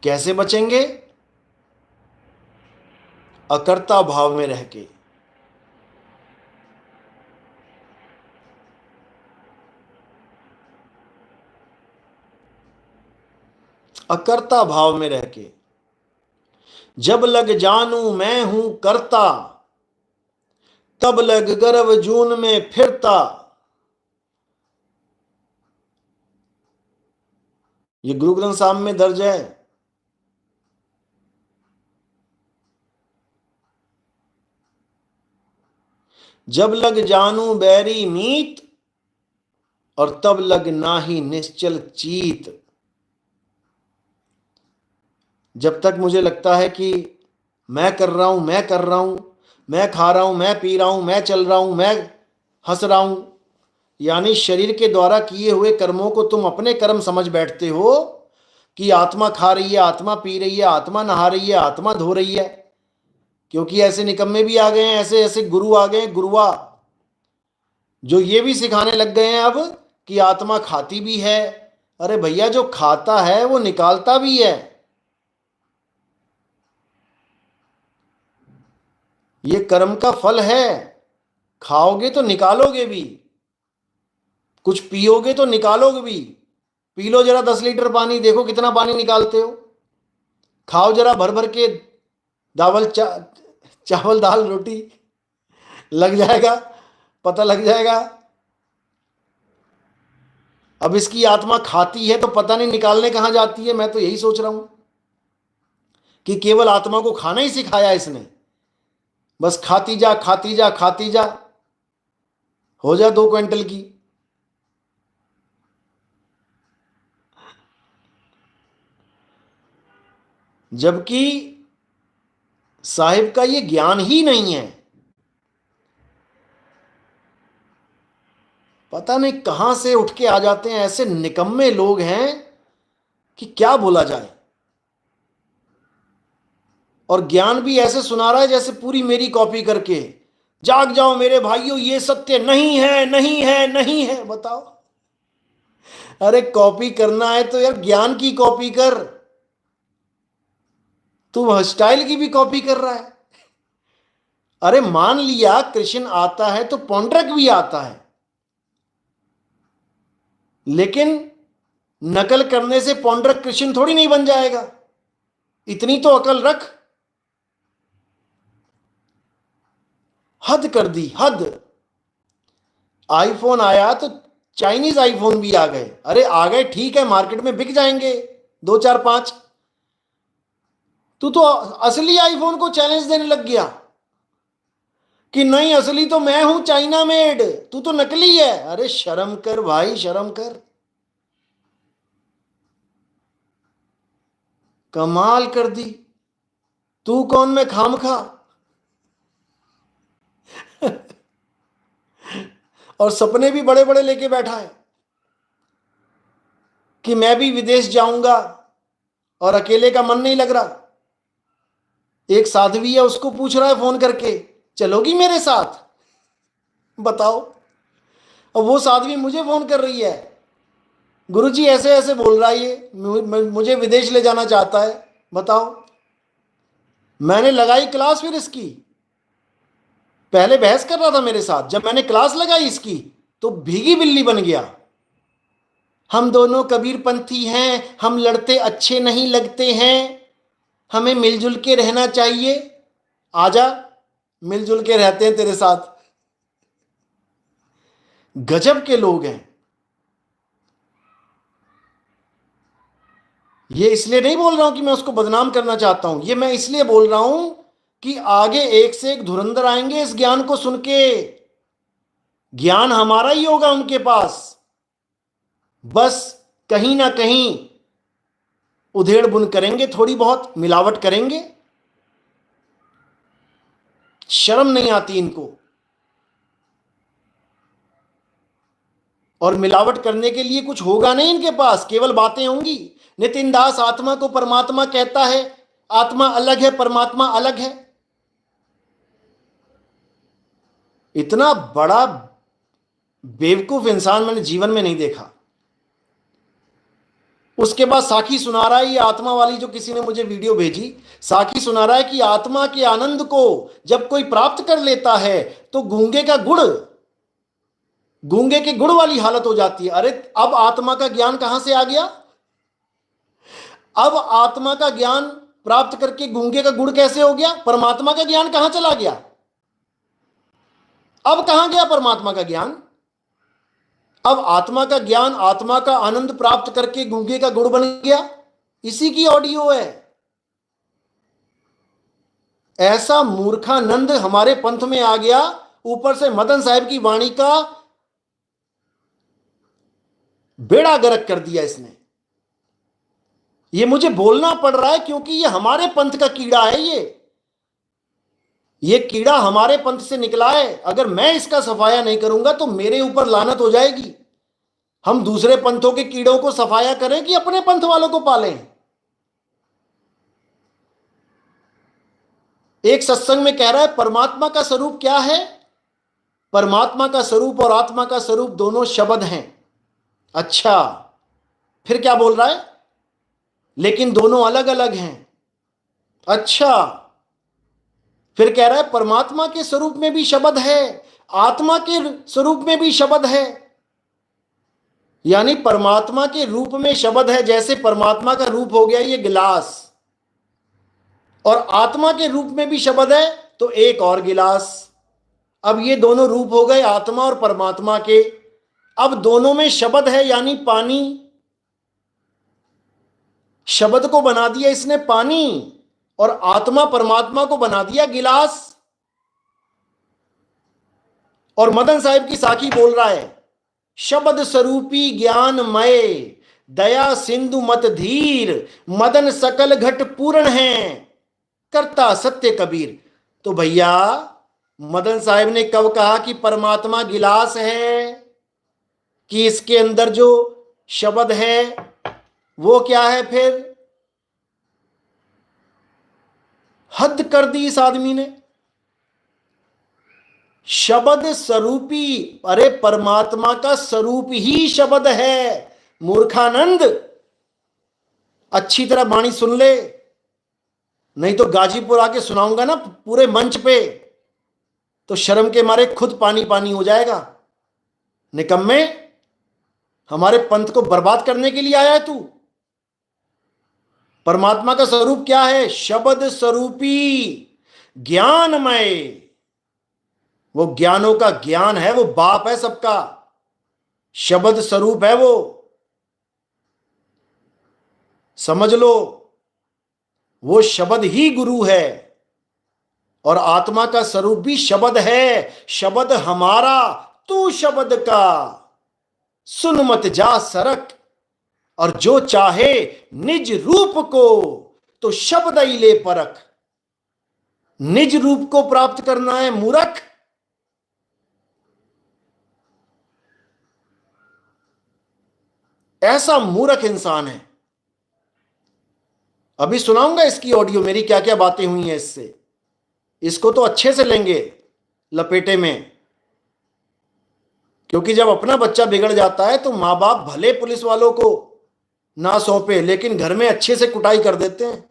कैसे बचेंगे? अकर्ता भाव में रह के। अकर्ता भाव में रह के। जब लग जानू मैं हूं करता, तब लग गर्भ जून में फिरता। ये गुरु ग्रंथ साहब में दर्ज है। जब लग जानू बैरी मीत, और तब लग नाही निश्चल चीत। जब तक मुझे लगता है कि मैं कर रहा हूं, मैं कर रहा हूं, मैं खा रहा हूं, मैं पी रहा हूं, मैं चल रहा हूं, मैं हंस रहा हूं, यानी शरीर के द्वारा किए हुए कर्मों को तुम अपने कर्म समझ बैठते हो कि आत्मा खा रही है, आत्मा पी रही है, आत्मा नहा रही है, आत्मा धो रही है। क्योंकि ऐसे निकम्मे भी आ गए हैं, ऐसे ऐसे गुरु आ गए हैं, गुरुआ, जो ये भी सिखाने लग गए हैं अब कि आत्मा खाती भी है। अरे भैया, जो खाता है वो निकालता भी है। ये कर्म का फल है। खाओगे तो निकालोगे भी, कुछ पियोगे तो निकालोगे भी। पी लो जरा 10 लीटर पानी, देखो कितना पानी निकालते हो। खाओ जरा भर भर के चावल दाल रोटी, लग जाएगा, पता लग जाएगा। अब इसकी आत्मा खाती है तो पता नहीं निकालने कहां जाती है। मैं तो यही सोच रहा हूं कि केवल आत्मा को खाना ही सिखाया इसने। बस खाती जा, खाती जा, खाती जा, हो जा 2 क्विंटल की। जबकि साहिब का ये ज्ञान ही नहीं है। पता नहीं कहां से उठ के आ जाते हैं, ऐसे निकम्मे लोग हैं कि क्या बोला जाए। और ज्ञान भी ऐसे सुना रहा है जैसे पूरी मेरी कॉपी करके, जाग जाओ मेरे भाइयों, ये सत्य नहीं है, नहीं है, नहीं है। बताओ, अरे कॉपी करना है तो यार ज्ञान की कॉपी कर। तू स्टाइल की भी कॉपी कर रहा है। अरे मान लिया कृष्ण आता है तो पौंड्रक भी आता है, लेकिन नकल करने से पौंड्रक कृष्ण थोड़ी नहीं बन जाएगा। इतनी तो अकल रख। हद कर दी, हद। आईफोन आया तो चाइनीज आईफोन भी आ गए। अरे आ गए ठीक है, मार्केट में बिक जाएंगे 2 4 5। तू तो असली आईफोन को चैलेंज देने लग गया कि नहीं, असली तो मैं हूं, चाइना मेड, तू तो नकली है। अरे शर्म कर भाई, शर्म कर। कमाल कर दी। तू कौन, मैं खामखा। और सपने भी बड़े बड़े लेके बैठा है कि मैं भी विदेश जाऊंगा, और अकेले का मन नहीं लग रहा। एक साध्वी है, उसको पूछ रहा है फोन करके, चलोगी मेरे साथ? बताओ। और वो साध्वी मुझे फोन कर रही है, गुरुजी ऐसे ऐसे बोल रहा है ये, मुझे विदेश ले जाना चाहता है। बताओ। मैंने लगाई क्लास फिर इसकी। पहले बहस कर रहा था मेरे साथ, जब मैंने क्लास लगाई इसकी तो भीगी बिल्ली बन गया। हम दोनों कबीरपंथी हैं, हम लड़ते अच्छे नहीं लगते हैं, हमें मिलजुल के रहना चाहिए। आजा, मिलजुल के रहते हैं तेरे साथ। गजब के लोग हैं। ये इसलिए नहीं बोल रहा हूं कि मैं उसको बदनाम करना चाहता हूं, ये मैं इसलिए बोल रहा हूं कि आगे एक से एक धुरंधर आएंगे इस ज्ञान को सुन के। ज्ञान हमारा ही होगा उनके पास, बस कहीं ना कहीं उधेड़ बुन करेंगे, थोड़ी बहुत मिलावट करेंगे। शर्म नहीं आती इनको। और मिलावट करने के लिए कुछ होगा नहीं इनके पास, केवल बातें होंगी। नितिन दास आत्मा को परमात्मा कहता है, आत्मा अलग है, परमात्मा अलग है। इतना बड़ा बेवकूफ इंसान मैंने जीवन में नहीं देखा। उसके बाद साखी सुना रहा है, ये आत्मा वाली जो किसी ने मुझे वीडियो भेजी, साखी सुना रहा है कि आत्मा के आनंद को जब कोई प्राप्त कर लेता है तो गूंगे का गुड़, गूंगे के गुड़ वाली हालत हो जाती है। अरे अब आत्मा का ज्ञान कहां से आ गया? अब आत्मा का ज्ञान प्राप्त करके गूंगे का गुड़ कैसे हो गया? परमात्मा का ज्ञान कहां चला गया? अब कहां गया परमात्मा का ज्ञान? अब आत्मा का ज्ञान, आत्मा का आनंद प्राप्त करके गूंगे का गुड़ बन गया। इसी की ऑडियो है। ऐसा मूर्खानंद हमारे पंथ में आ गया, ऊपर से मदन साहब की वाणी का बेड़ा गर्क कर दिया इसने। ये मुझे बोलना पड़ रहा है क्योंकि ये हमारे पंथ का कीड़ा है। ये कीड़ा हमारे पंथ से निकला है। अगर मैं इसका सफाया नहीं करूंगा तो मेरे ऊपर लानत हो जाएगी। हम दूसरे पंथों के कीड़ों को सफाया करें कि अपने पंथ वालों को पालें? एक सत्संग में कह रहा है परमात्मा का स्वरूप क्या है? परमात्मा का स्वरूप और आत्मा का स्वरूप दोनों शब्द हैं। अच्छा, फिर क्या बोल रहा है? लेकिन दोनों अलग अलग हैं। अच्छा, फिर कह रहा है परमात्मा के स्वरूप में भी शब्द है, आत्मा के स्वरूप में भी शब्द है। यानी परमात्मा के रूप में शब्द है। जैसे परमात्मा का रूप हो गया ये गिलास, और आत्मा के रूप में भी शब्द है तो एक और गिलास। अब ये दोनों रूप हो गए आत्मा और परमात्मा के। अब दोनों में शब्द है यानी पानी। शब्द को बना दिया इसने पानी, और आत्मा परमात्मा को बना दिया गिलास। और मदन साहिब की साखी बोल रहा है शब्द स्वरूपी ज्ञानमय, दया सिंधु मत धीर, मदन सकल घट पूर्ण है, करता सत्य कबीर। तो भैया मदन साहिब ने कब कहा कि परमात्मा गिलास है? कि इसके अंदर जो शब्द है वो क्या है? फिर हद कर दी इस आदमी ने। शब्द स्वरूपी, अरे परमात्मा का स्वरूप ही शब्द है। मूर्खानंद, अच्छी तरह वाणी सुन ले, नहीं तो गाजीपुर आके सुनाऊंगा ना पूरे मंच पे, तो शर्म के मारे खुद पानी पानी हो जाएगा। निकम्मे, हमारे पंथ को बर्बाद करने के लिए आया है तू? परमात्मा का स्वरूप क्या है? शब्द स्वरूपी ज्ञानमय। वो ज्ञानों का ज्ञान है, वो बाप है सबका। शब्द स्वरूप है वो, समझ लो। वो शब्द ही गुरु है, और आत्मा का स्वरूप भी शब्द है। शब्द हमारा, तू शब्द का, सुन मत जा सरक, और जो चाहे निज रूप को तो शब्द ही ले परख। निज रूप को प्राप्त करना है मूर्ख? ऐसा मूर्ख इंसान है। अभी सुनाऊंगा इसकी ऑडियो, मेरी क्या क्या बातें हुई हैं इससे। इसको तो अच्छे से लेंगे लपेटे में, क्योंकि जब अपना बच्चा बिगड़ जाता है तो मां बाप भले पुलिस वालों को ना सौंपे, लेकिन घर में अच्छे से कुटाई कर देते हैं।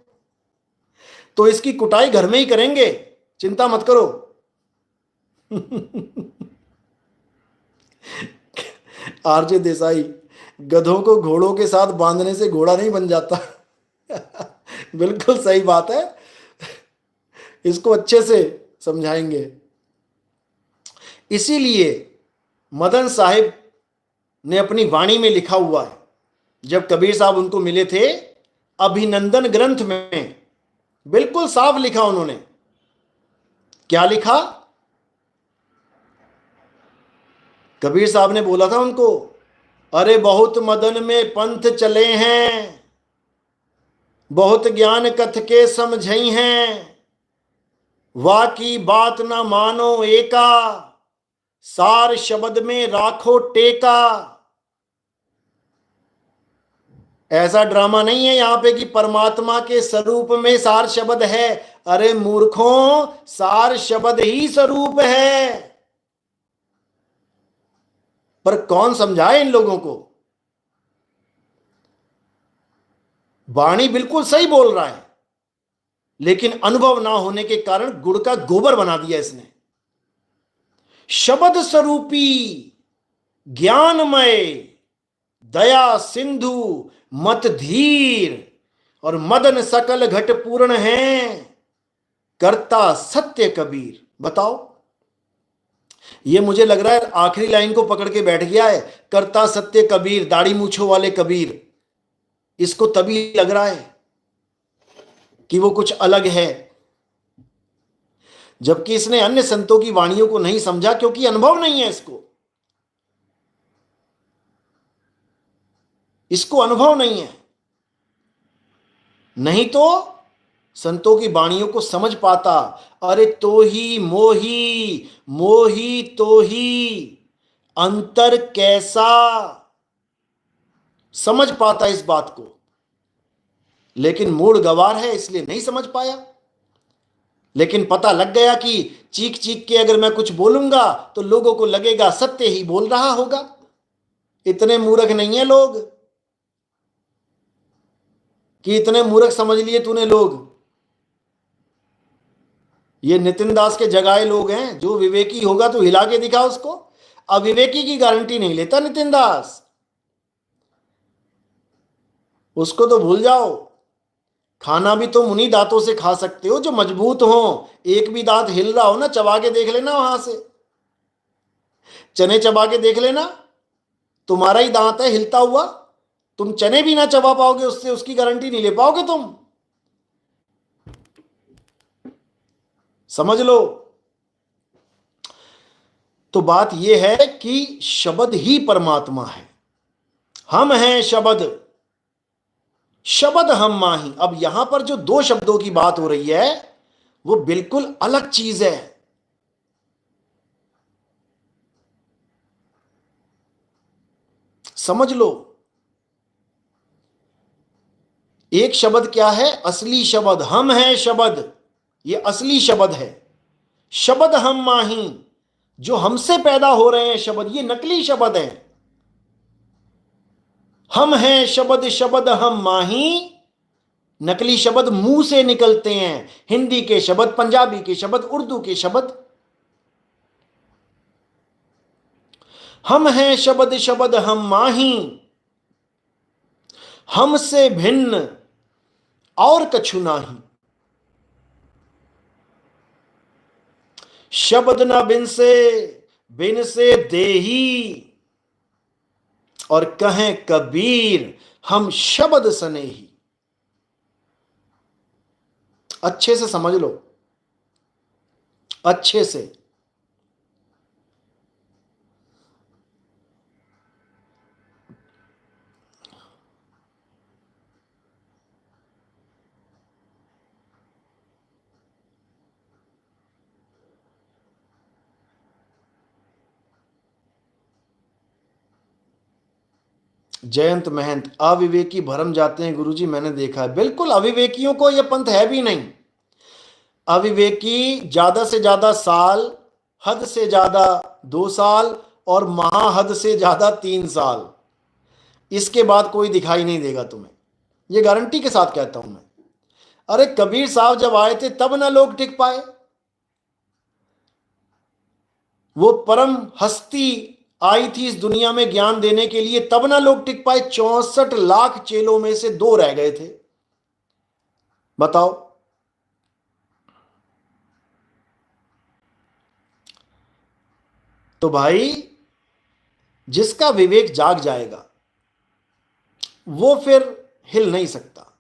तो इसकी कुटाई घर में ही करेंगे, चिंता मत करो। आरजे देसाई, गधों को घोड़ों के साथ बांधने से घोड़ा नहीं बन जाता। बिल्कुल सही बात है, इसको अच्छे से समझाएंगे। इसीलिए मदन साहिब ने अपनी वाणी में लिखा हुआ है, जब कबीर साहब उनको मिले थे अभिनंदन ग्रंथ में, बिल्कुल साफ लिखा उन्होंने। क्या लिखा? कबीर साहब ने बोला था उनको, अरे बहुत मदन में पंथ चले हैं, बहुत ज्ञान कथ के समझई हैं, वाकी बात ना मानो एका, सार शब्द में राखो टेका। ऐसा ड्रामा नहीं है यहां पे कि परमात्मा के स्वरूप में सार शब्द है। अरे मूर्खों, सार शब्द ही स्वरूप है। पर कौन समझाए इन लोगों को? वाणी बिल्कुल सही बोल रहा है, लेकिन अनुभव ना होने के कारण गुड़ का गोबर बना दिया इसने। शब्द स्वरूपी ज्ञानमय, दया सिंधु मत धीर, और मदन सकल घट पूर्ण है, करता सत्य कबीर। बताओ, ये मुझे लग रहा है आखिरी लाइन को पकड़ के बैठ गया है, करता सत्य कबीर, दाढ़ी मूछों वाले कबीर। इसको तभी लग रहा है कि वो कुछ अलग है, जबकि इसने अन्य संतों की वाणियों को नहीं समझा, क्योंकि अनुभव नहीं है इसको। इसको अनुभव नहीं है, नहीं तो संतों की वाणियों को समझ पाता। अरे तो ही मोही, मोही तो ही अंतर कैसा, समझ पाता इस बात को। लेकिन मूड गवार है, इसलिए नहीं समझ पाया। लेकिन पता लग गया कि चीख चीख के अगर मैं कुछ बोलूंगा तो लोगों को लगेगा सत्य ही बोल रहा होगा। इतने मूर्ख नहीं है लोग कि इतने मूर्ख समझ लिए तूने लोग। ये नितिन दास के जगाए लोग हैं। जो विवेकी होगा तो हिला के दिखा उसको। अविवेकी की गारंटी नहीं लेता नितिन दास, उसको तो भूल जाओ। खाना भी तुम उन्हीं दांतों से खा सकते हो जो मजबूत हो। एक भी दांत हिल रहा हो ना, चबा के देख लेना वहां से, चने चबा के देख लेना, तुम्हारा ही दांत है हिलता हुआ। तुम चने भी ना चबा पाओगे उससे, उसकी गारंटी नहीं ले पाओगे तुम, समझ लो। तो बात यह है कि शब्द ही परमात्मा है। हम हैं शब्द, शब्द हम माही। अब यहां पर जो दो शब्दों की बात हो रही है वो बिल्कुल अलग चीज है। समझ लो। एक शब्द क्या है? असली शब्द। हम हैं शब्द, ये असली शब्द है। शब्द हम माही, जो हमसे पैदा हो रहे हैं शब्द, ये नकली शब्द है। हम हैं शब्द, शब्द हम माही। नकली शब्द मुंह से निकलते हैं, हिंदी के शब्द, पंजाबी के शब्द, उर्दू के शब्द। हम हैं शब्द, शब्द हम माही, हमसे भिन्न और कछु नाही। शब्द न बिन से देही, और कहें कबीर हम शब्द सनेही। अच्छे से समझ लो, अच्छे से। जयंत महंत, अविवेकी भरम जाते हैं गुरुजी, मैंने देखा है। बिल्कुल, अविवेकियों को यह पंथ है भी नहीं। अविवेकी ज्यादा से ज्यादा साल, हद से ज्यादा 2 साल, और महाहद से ज्यादा 3 साल। इसके बाद कोई दिखाई नहीं देगा तुम्हें, ये गारंटी के साथ कहता हूं मैं। अरे कबीर साहब जब आए थे तब ना लोग टिक पाए। वो परम हस्ती आई थी इस दुनिया में ज्ञान देने के लिए, तब ना लोग टिक पाए। 64 लाख चेलों में से 2 रह गए थे। बताओ। तो भाई, जिसका विवेक जाग जाएगा वो फिर हिल नहीं सकता।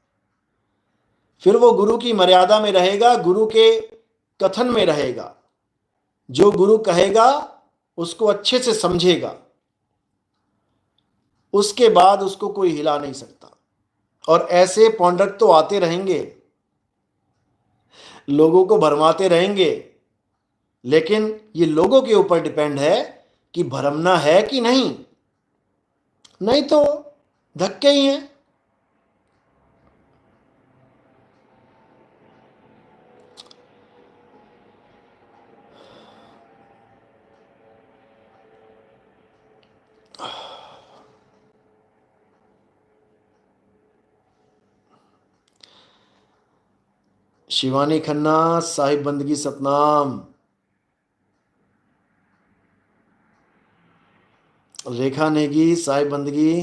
फिर वो गुरु की मर्यादा में रहेगा, गुरु के कथन में रहेगा। जो गुरु कहेगा उसको अच्छे से समझेगा, उसके बाद उसको कोई हिला नहीं सकता। और ऐसे पौंडक तो आते रहेंगे, लोगों को भरमाते रहेंगे, लेकिन ये लोगों के ऊपर डिपेंड है कि भरमना है कि नहीं। नहीं तो धक्के ही हैं। शिवानी खन्ना, साहिब बंदगी सतनाम। रेखा नेगी, साहिब बंदगी।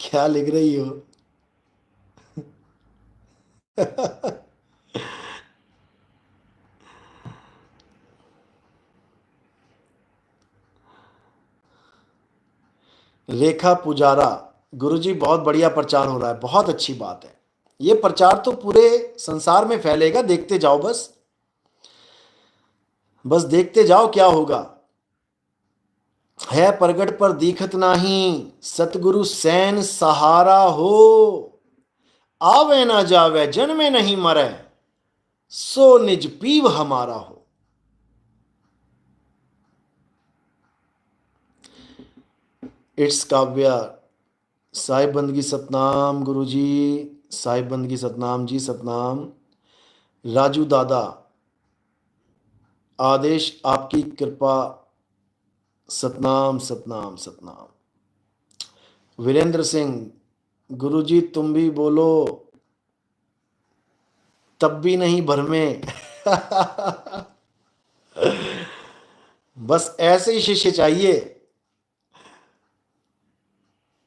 क्या लिख रही हो? रेखा पुजारा, गुरुजी बहुत बढ़िया प्रचार हो रहा है, बहुत अच्छी बात है। ये प्रचार तो पूरे संसार में फैलेगा, देखते जाओ बस, बस देखते जाओ क्या होगा। है प्रगट पर दीखत नाही, सतगुरु सैन सहारा हो। आवे ना जावे जन्मे नहीं मरे, सो निज पीव हमारा हो। इट्स काव्या। साहिब बंदगी सतनाम गुरुजी, साहिब बंदगी सतनाम जी, सतनाम। राजू दादा, आदेश आपकी कृपा, सतनाम सतनाम सतनाम। वीरेंद्र सिंह, गुरुजी तुम भी बोलो, तब भी नहीं भरमे। बस ऐसे ही शिष्य चाहिए।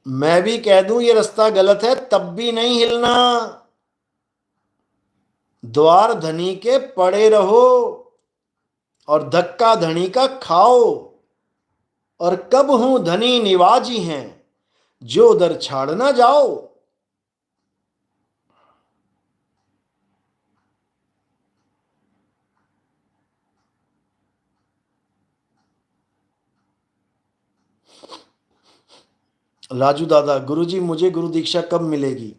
मैं भी कह दूं ये रास्ता गलत है, तब भी नहीं हिलना। द्वार धनी के पड़े रहो, और धक्का धनी का खाओ। और कब हूं धनी निवाजी हैं, जो दर छाड़ ना जाओ। राजू दादा, गुरुजी मुझे गुरु दीक्षा कब मिलेगी?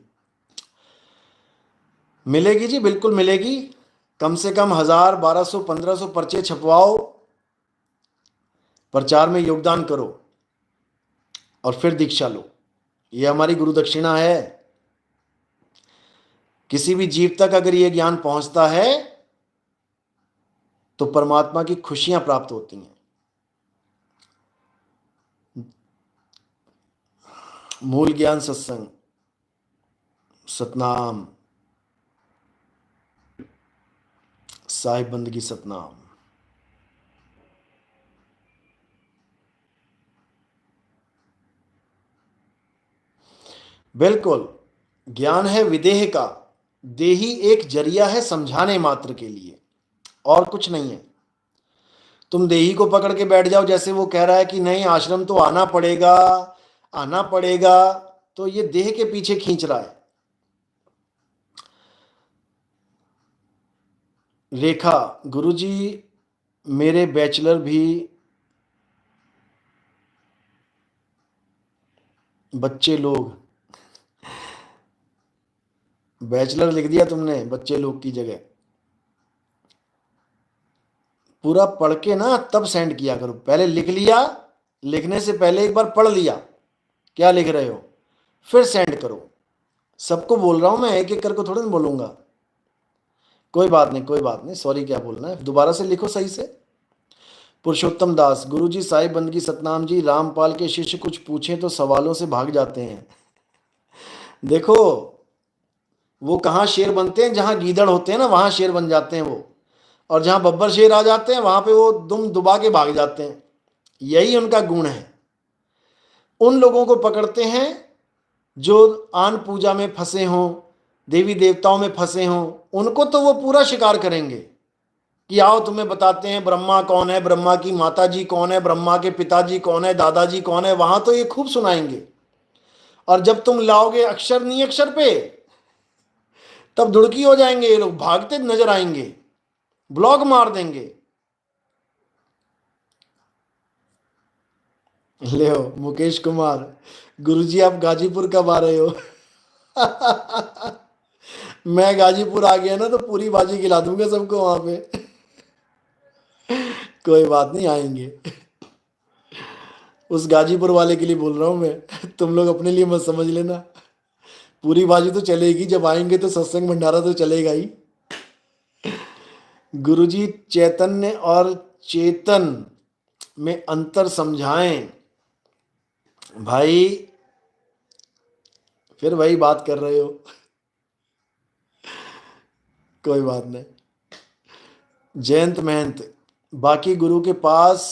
मिलेगी जी, बिल्कुल मिलेगी। कम से कम 1000, 1200, 1500 पर्चे छपवाओ, प्रचार में योगदान करो, और फिर दीक्षा लो। ये हमारी गुरु दक्षिणा है। किसी भी जीव तक अगर ये ज्ञान पहुंचता है तो परमात्मा की खुशियां प्राप्त होती हैं। मूल ज्ञान सत्संग, सतनाम। साहिब बंदगी सतनाम। बिल्कुल, ज्ञान है विदेह का, देही एक जरिया है समझाने मात्र के लिए, और कुछ नहीं है। तुम देही को पकड़ के बैठ जाओ, जैसे वो कह रहा है कि नहीं आश्रम तो आना पड़ेगा, आना पड़ेगा, तो ये देह के पीछे खींच रहा है। रेखा, गुरुजी मेरे बैचलर भी बच्चे लोग, बैचलर लिख दिया तुमने बच्चे लोग की जगह। पूरा पढ़ के ना तब सेंड किया करो, पहले लिख लिया, लिखने से पहले एक बार पढ़ लिया क्या लिख रहे हो, फिर सेंड करो। सबको बोल रहा हूं मैं, एक एक करके थोड़ा ना बोलूंगा। कोई बात नहीं, कोई बात नहीं, सॉरी क्या बोलना है, दोबारा से लिखो सही से। पुरुषोत्तम दास, गुरुजी साहिब बंदगी सतनाम जी, रामपाल के शिष्य कुछ पूछें तो सवालों से भाग जाते हैं। देखो, वो कहाँ शेर बनते हैं, जहां गीदड़ होते हैं ना वहां शेर बन जाते हैं वो, और जहां बब्बर शेर आ जाते हैं वहां पे वो दुम दुबा के भाग जाते हैं। यही उनका गुण है। उन लोगों को पकड़ते हैं जो आन पूजा में फंसे हों, देवी देवताओं में फंसे हों, उनको तो वो पूरा शिकार करेंगे कि आओ तुम्हें बताते हैं ब्रह्मा कौन है, ब्रह्मा की माता जी कौन है, ब्रह्मा के पिताजी कौन है, दादाजी कौन है, वहां तो ये खूब सुनाएंगे। और जब तुम लाओगे अक्षर नहीं अक्षर पे, तब धुड़की हो जाएंगे ये लोग, भागते नजर आएंगे, ब्लॉक मार देंगे। ले मुकेश कुमार, गुरुजी आप गाजीपुर कब आ रहे हो? मैं गाजीपुर आ गया ना तो पूरी बाजी खिला दूंगा सबको वहां पे। कोई बात नहीं, आएंगे। उस गाजीपुर वाले के लिए बोल रहा हूं मैं, तुम लोग अपने लिए मत समझ लेना। पूरी बाजी तो चलेगी, जब आएंगे तो सत्संग भंडारा तो चलेगा ही। गुरुजी चैतन्य और चेतन में अंतर समझाएं। भाई फिर वही बात कर रहे हो। कोई बात नहीं। जयंत महंत, बाकी गुरु के पास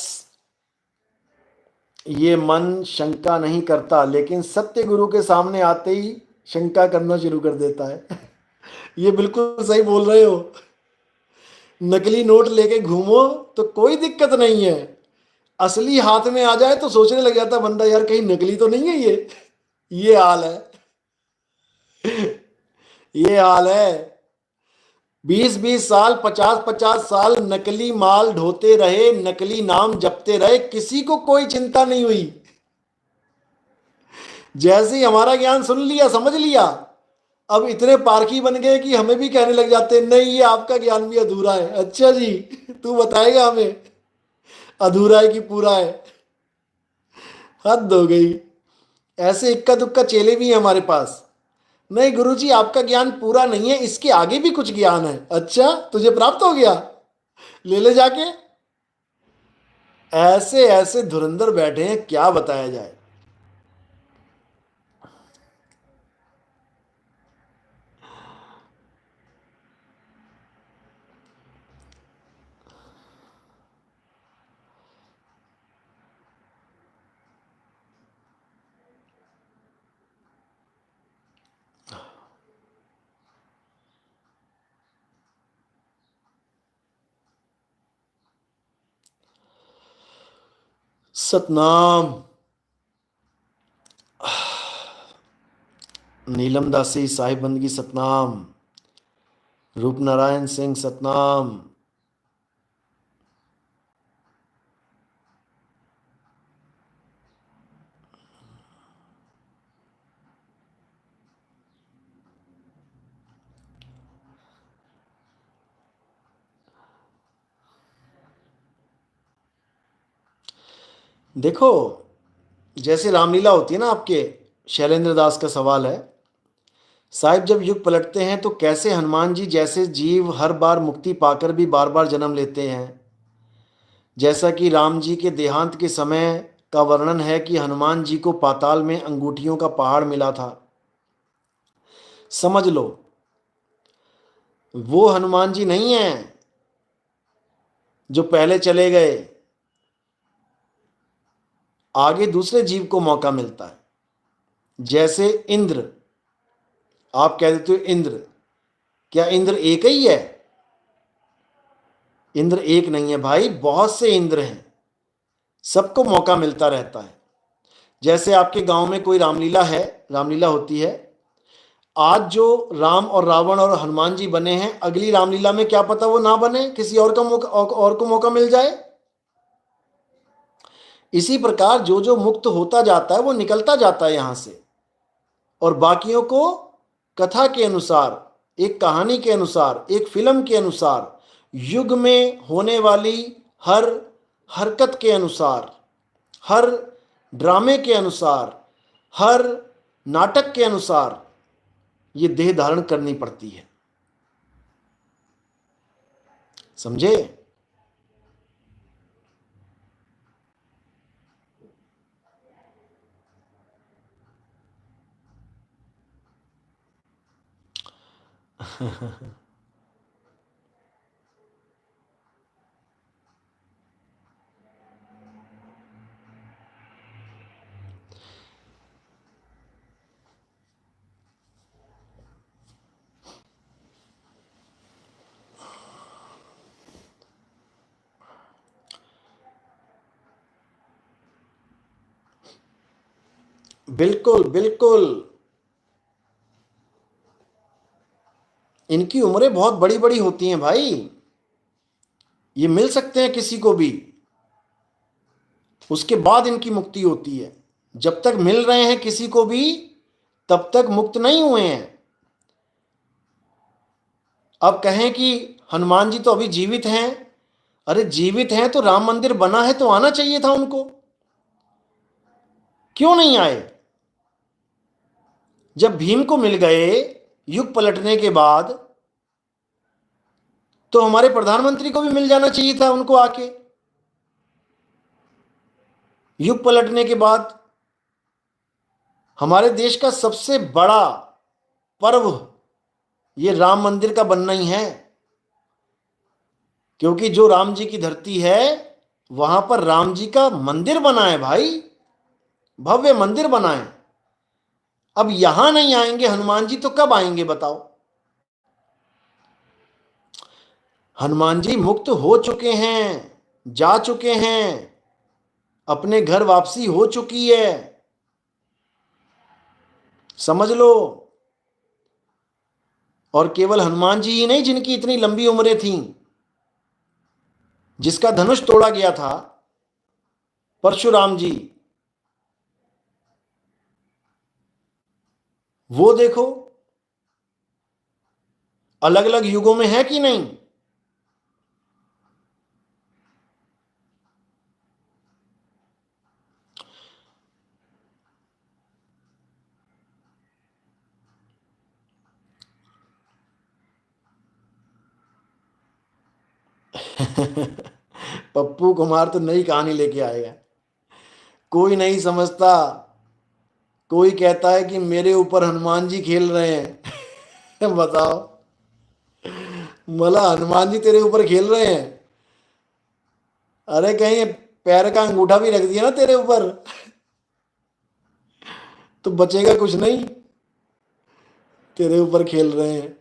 ये मन शंका नहीं करता, लेकिन सत्य गुरु के सामने आते ही शंका करना शुरू कर देता है। ये बिल्कुल सही बोल रहे हो। नकली नोट लेके घूमो तो कोई दिक्कत नहीं है, असली हाथ में आ जाए तो सोचने लग जाता बंदा, यार कहीं नकली तो नहीं है ये। ये हाल है। ये हाल है। 20-20 साल, 50-50 साल नकली माल ढोते रहे, नकली नाम जपते रहे, किसी को कोई चिंता नहीं हुई। जैसे ही हमारा ज्ञान सुन लिया, समझ लिया, अब इतने पारखी बन गए कि हमें भी कहने लग जाते हैं, नहीं ये आपका ज्ञान भी अधूरा है। अच्छा जी, तू बताएगा हमें अधूरा है कि पूरा है? हद हो गई। ऐसे इक्का दुक्का चेले भी हैं हमारे पास। नहीं गुरुजी, आपका ज्ञान पूरा नहीं है, इसके आगे भी कुछ ज्ञान है। अच्छा, तुझे प्राप्त हो गया, ले ले जाके। ऐसे ऐसे धुरंधर बैठे हैं, क्या बताया जाए। सतनाम। नीलम दासी साहिब बंदगी सतनाम। रूप नारायण सिंह सतनाम। देखो, जैसे रामलीला होती है ना आपके, शैलेंद्र दास का सवाल है, साहिब जब युग पलटते हैं तो कैसे हनुमान जी जैसे जीव हर बार मुक्ति पाकर भी बार बार जन्म लेते हैं? जैसा कि राम जी के देहांत के समय का वर्णन है कि हनुमान जी को पाताल में अंगूठियों का पहाड़ मिला था। समझ लो, वो हनुमान जी नहीं है जो पहले चले गए, आगे दूसरे जीव को मौका मिलता है। जैसे इंद्र, आप कह देते हो इंद्र, क्या इंद्र एक ही है? इंद्र एक नहीं है भाई, बहुत से इंद्र हैं, सबको मौका मिलता रहता है। जैसे आपके गांव में कोई रामलीला है, रामलीला होती है, आज जो राम और रावण और हनुमान जी बने हैं, अगली रामलीला में क्या पता वो ना बने, किसी और का मौका, और को मौका मिल जाए। इसी प्रकार जो जो मुक्त होता जाता है वो निकलता जाता है यहां से, और बाकियों को कथा के अनुसार, एक कहानी के अनुसार, एक फिल्म के अनुसार, युग में होने वाली हर हरकत के अनुसार, हर ड्रामे के अनुसार, हर नाटक के अनुसार ये देह धारण करनी पड़ती है। समझे? बिल्कुल बिल्कुल। इनकी उम्रें बहुत बड़ी बड़ी होती हैं भाई, ये मिल सकते हैं किसी को भी, उसके बाद इनकी मुक्ति होती है। जब तक मिल रहे हैं किसी को भी, तब तक मुक्त नहीं हुए हैं। अब कहें कि हनुमान जी तो अभी जीवित हैं, अरे जीवित हैं तो राम मंदिर बना है तो आना चाहिए था उनको, क्यों नहीं आए? जब भीम को मिल गए युग पलटने के बाद, तो हमारे प्रधानमंत्री को भी मिल जाना चाहिए था उनको आके। युग पलटने के बाद हमारे देश का सबसे बड़ा पर्व ये राम मंदिर का बनना ही है, क्योंकि जो राम जी की धरती है वहां पर राम जी का मंदिर बना है भाई। भव्य मंदिर बनाएं। अब यहां नहीं आएंगे हनुमान जी तो कब आएंगे बताओ? हनुमान जी मुक्त हो चुके हैं, जा चुके हैं, अपने घर वापसी हो चुकी है, समझ लो। और केवल हनुमान जी ही नहीं जिनकी इतनी लंबी उम्रें थीं, जिसका धनुष तोड़ा गया था, परशुराम जी, वो देखो अलग अलग युगों में है कि नहीं? पप्पू कुमार तो नई कहानी लेके आएगा। कोई नहीं समझता, कोई कहता है कि मेरे ऊपर हनुमान जी खेल रहे हैं। बताओ, मला हनुमान जी तेरे ऊपर खेल रहे हैं? अरे कहीं पैर का अंगूठा भी रख दिया ना तेरे ऊपर तो बचेगा कुछ नहीं। तेरे ऊपर खेल रहे हैं।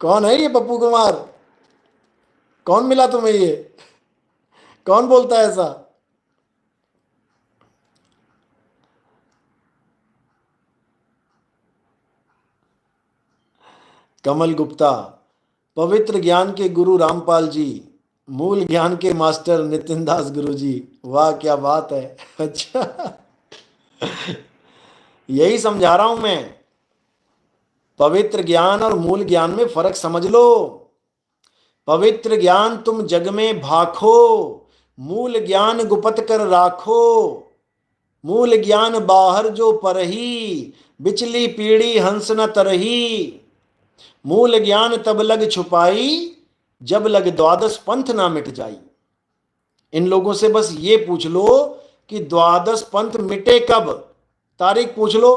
कौन है ये पप्पू कुमार? कौन मिला तुम्हें ये? कौन बोलता है ऐसा? कमल गुप्ता, पवित्र ज्ञान के गुरु रामपाल जी, मूल ज्ञान के मास्टर नितिन दास गुरु जी। वाह क्या बात है। अच्छा, यही समझा रहा हूं मैं। पवित्र ज्ञान और मूल ज्ञान में फर्क समझ लो। पवित्र ज्ञान तुम जग में भाखो, मूल ज्ञान गुपत कर राखो। मूल ज्ञान बाहर जो परही, बिचली पीढ़ी हंस न तरही। मूल ज्ञान तब लग छुपाई, जब लग द्वादश पंथ ना मिट जाई। इन लोगों से बस ये पूछ लो कि द्वादश पंथ मिटे कब, तारीख पूछ लो।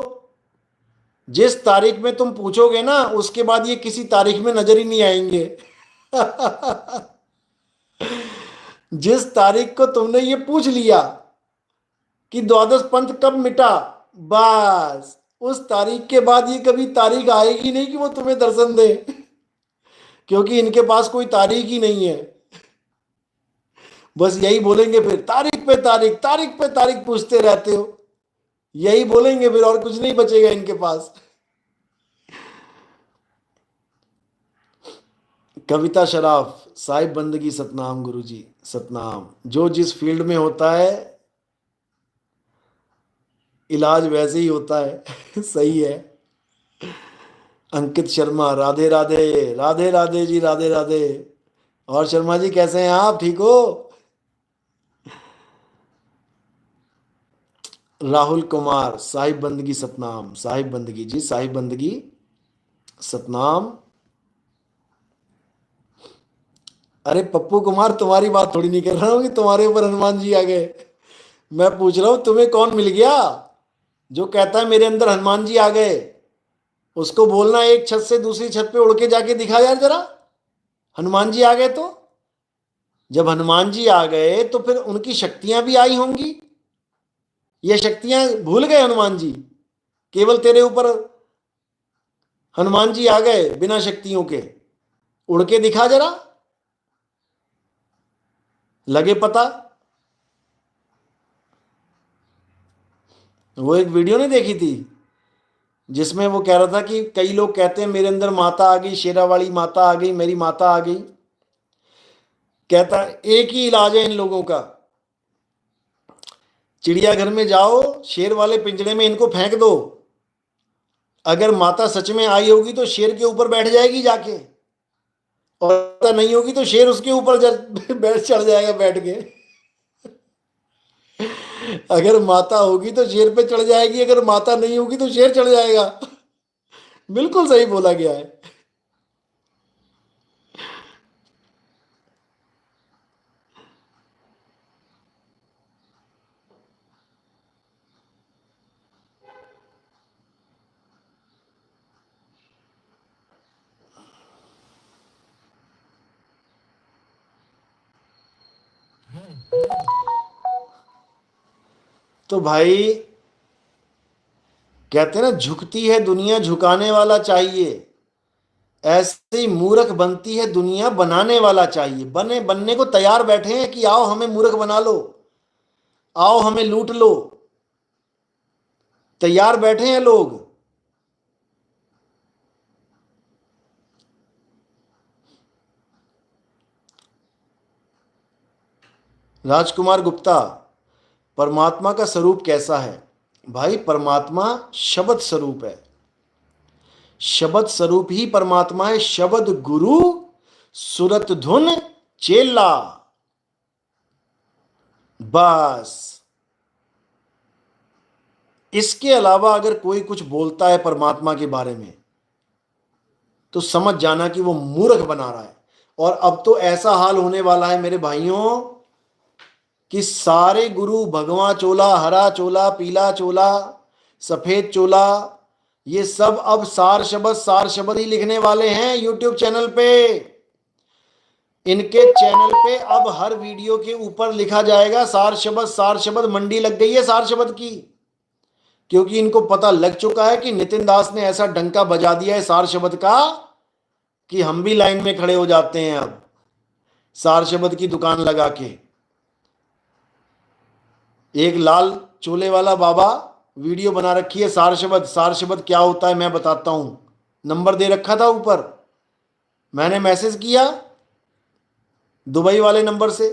जिस तारीख में तुम पूछोगे ना, उसके बाद ये किसी तारीख में नजर ही नहीं आएंगे। जिस तारीख को तुमने ये पूछ लिया कि द्वादश पंथ कब मिटा, बस उस तारीख के बाद ये कभी तारीख आएगी नहीं कि वो तुम्हें दर्शन दे। क्योंकि इनके पास कोई तारीख ही नहीं है। बस यही बोलेंगे, फिर तारीख पे तारीख, तारीख पे तारीख पूछते रहते हो। यही बोलेंगे फिर, और कुछ नहीं बचेगा इनके पास। कविता शराफ, साहिब बंदगी सतनाम गुरु जी, सतनाम। जो जिस फील्ड में होता है, इलाज वैसे ही होता है। सही है। अंकित शर्मा, राधे राधे, राधे राधे जी, राधे राधे। और शर्मा जी कैसे हैं आप, ठीक हो? राहुल कुमार, साहिब बंदगी सतनाम, साहिब बंदगी जी, साहिब बंदगी सतनाम। अरे पप्पू कुमार, तुम्हारी बात थोड़ी नहीं कर रहा हूं कि तुम्हारे ऊपर हनुमान जी आ गए। मैं पूछ रहा हूं तुम्हें कौन मिल गया जो कहता है मेरे अंदर हनुमान जी आ गए। उसको बोलना एक छत से दूसरी छत पे उड़ के जाके दिखा यार जरा, हनुमान जी आ गए तो। जब हनुमान जी आ गए तो फिर उनकी शक्तियां भी आई होंगी। ये शक्तियां भूल गए हनुमान जी? केवल तेरे ऊपर हनुमान जी आ गए बिना शक्तियों के, उड़ के दिखा जरा, लगे पता। वो एक वीडियो नहीं देखी थी जिसमें वो कह रहा था कि कई लोग कहते हैं मेरे अंदर माता आ गई, शेरा वाली माता आ गई, मेरी माता आ गई। कहता एक ही इलाज है इन लोगों का, चिड़ियाघर में जाओ, शेर वाले पिंजरे में इनको फेंक दो। अगर माता सच में आई होगी तो शेर के ऊपर बैठ जाएगी जाके, और माता नहीं होगी तो शेर उसके ऊपर बैठ चढ़ जाएगा बैठ के। अगर माता होगी तो शेर पे चढ़ जाएगी, अगर माता नहीं होगी तो शेर चढ़ जाएगा। बिल्कुल सही बोला गया है। तो भाई कहते हैं ना, झुकती है दुनिया झुकाने वाला चाहिए, ऐसे ही मूर्ख बनती है दुनिया बनाने वाला चाहिए। बनने को तैयार बैठे हैं कि आओ हमें मूर्ख बना लो, आओ हमें लूट लो, तैयार बैठे हैं लोग। राजकुमार गुप्ता, परमात्मा का स्वरूप कैसा है? भाई परमात्मा शब्द स्वरूप है, शब्द स्वरूप ही परमात्मा है। शब्द गुरु, सुरत धुन चेला, बस। इसके अलावा अगर कोई कुछ बोलता है परमात्मा के बारे में तो समझ जाना कि वो मूर्ख बना रहा है। और अब तो ऐसा हाल होने वाला है मेरे भाइयों कि सारे गुरु, भगवा चोला, हरा चोला, पीला चोला, सफेद चोला, ये सब अब सार शब्द ही लिखने वाले हैं यूट्यूब चैनल पे। इनके चैनल पे अब हर वीडियो के ऊपर लिखा जाएगा सार शब्द, सार शब्द। मंडी लग गई है सार शब्द की, क्योंकि इनको पता लग चुका है कि नितिन दास ने ऐसा डंका बजा दिया है सार शब्द का कि हम भी लाइन में खड़े हो जाते हैं अब सार शब्द की दुकान लगा के। एक लाल चोले वाला बाबा वीडियो बना रखी है, सार शब्द, सार शब्द क्या होता है मैं बताता हूं। नंबर दे रखा था ऊपर, मैंने मैसेज किया दुबई वाले नंबर से,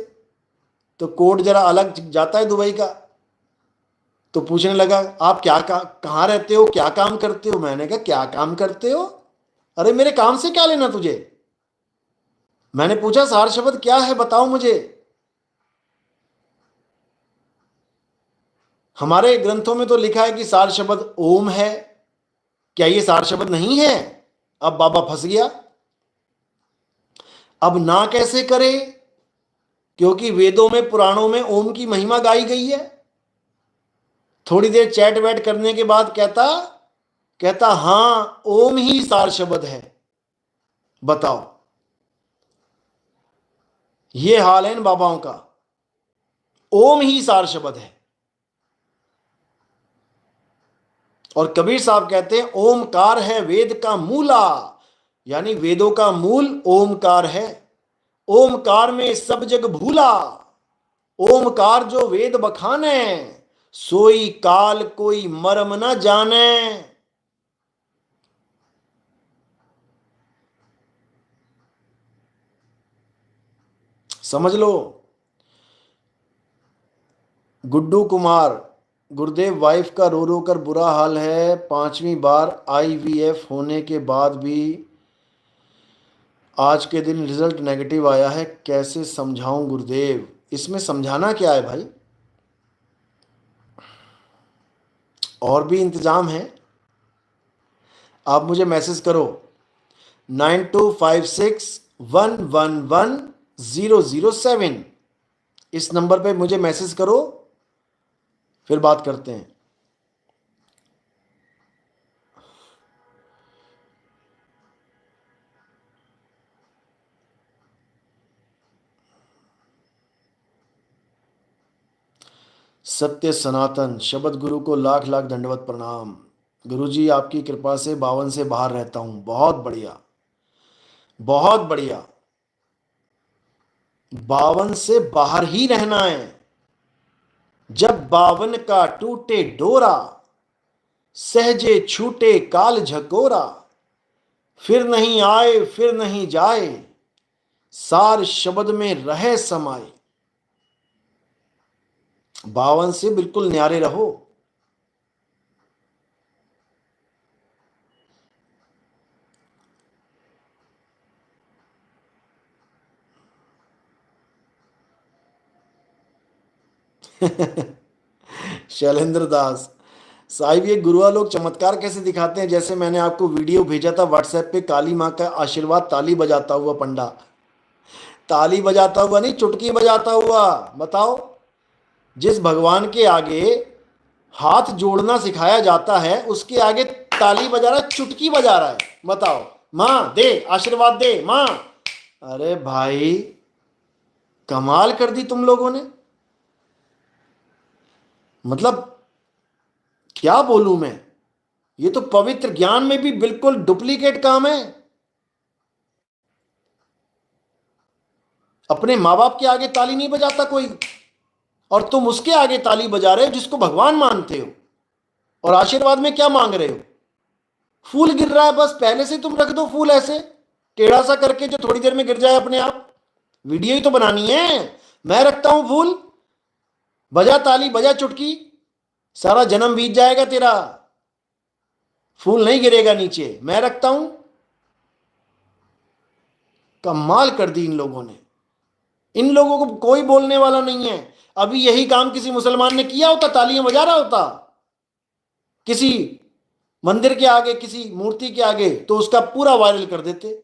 तो कोड जरा अलग जाता है दुबई का। तो पूछने लगा आप कहाँ रहते हो, क्या काम करते हो? मैंने कहा क्या काम करते हो? अरे मेरे काम से क्या लेना तुझे? मैंने पूछा सार शब्द क्या है बताओ मुझे। हमारे ग्रंथों में तो लिखा है कि सार शब्द ओम है, क्या ये सार शब्द नहीं है? अब बाबा फंस गया। अब ना कैसे करे, क्योंकि वेदों में, पुराणों में ओम की महिमा गाई गई है। थोड़ी देर चैट वैट करने के बाद कहता कहता हां ओम ही सार शब्द है। बताओ, ये हाल है इन बाबाओं का, ओम ही सार शब्द है। और कबीर साहब कहते हैं ओमकार है वेद का मूला, यानी वेदों का मूल ओमकार है। ओमकार में सब जग भूला, ओमकार जो वेद बखाने, सोई काल कोई मर्म न जाने। समझ लो। गुड्डू कुमार, गुरुदेव वाइफ का रो रो कर बुरा हाल है, 5वीं बार आईवीएफ होने के बाद भी आज के दिन रिजल्ट नेगेटिव आया है, कैसे समझाऊं गुरुदेव? इसमें समझाना क्या है भाई, और भी इंतजाम है। आप मुझे मैसेज करो 9256111007, इस नंबर पे मुझे मैसेज करो, फिर बात करते हैं। सत्य सनातन शब्द गुरु को लाख लाख दंडवत प्रणाम। गुरु जी आपकी कृपा से 52 से बाहर रहता हूं। बहुत बढ़िया, बहुत बढ़िया। 52 से बाहर ही रहना है। जब 52 का टूटे डोरा, सहजे छूटे काल झकोरा, फिर नहीं आए फिर नहीं जाए, सार शब्द में रहे समाए। 52 से बिल्कुल न्यारे रहो। शैलेंद्र दास साहिब, ये गुरुआ लोग चमत्कार कैसे दिखाते हैं? जैसे मैंने आपको वीडियो भेजा था व्हाट्सएप पे, काली माँ का आशीर्वाद, ताली बजाता हुआ पंडा, ताली बजाता हुआ नहीं, चुटकी बजाता हुआ। बताओ, जिस भगवान के आगे हाथ जोड़ना सिखाया जाता है उसके आगे ताली बजा रहा है, चुटकी बजा रहा है। बताओ, माँ दे आशीर्वाद दे माँ। अरे भाई कमाल कर दी तुम लोगों ने। मतलब क्या बोलूं मैं। ये तो पवित्र ज्ञान में भी बिल्कुल डुप्लीकेट काम है। अपने माँ बाप के आगे ताली नहीं बजाता कोई, और तुम उसके आगे ताली बजा रहे हो जिसको भगवान मानते हो, और आशीर्वाद में क्या मांग रहे हो? फूल गिर रहा है, बस पहले से तुम रख दो फूल ऐसे टेढ़ा सा करके जो थोड़ी देर में गिर जाए अपने आप। वीडियो ही तो बनानी है। मैं रखता हूं फूल, बजा ताली, बजा चुटकी, सारा जन्म बीत जाएगा तेरा, फूल नहीं गिरेगा नीचे, मैं रखता हूं। कमाल कर दी इन लोगों ने। इन लोगों को कोई बोलने वाला नहीं है। अभी यही काम किसी मुसलमान ने किया होता, तालियां बजा रहा होता किसी मंदिर के आगे, किसी मूर्ति के आगे, तो उसका पूरा वायरल कर देते।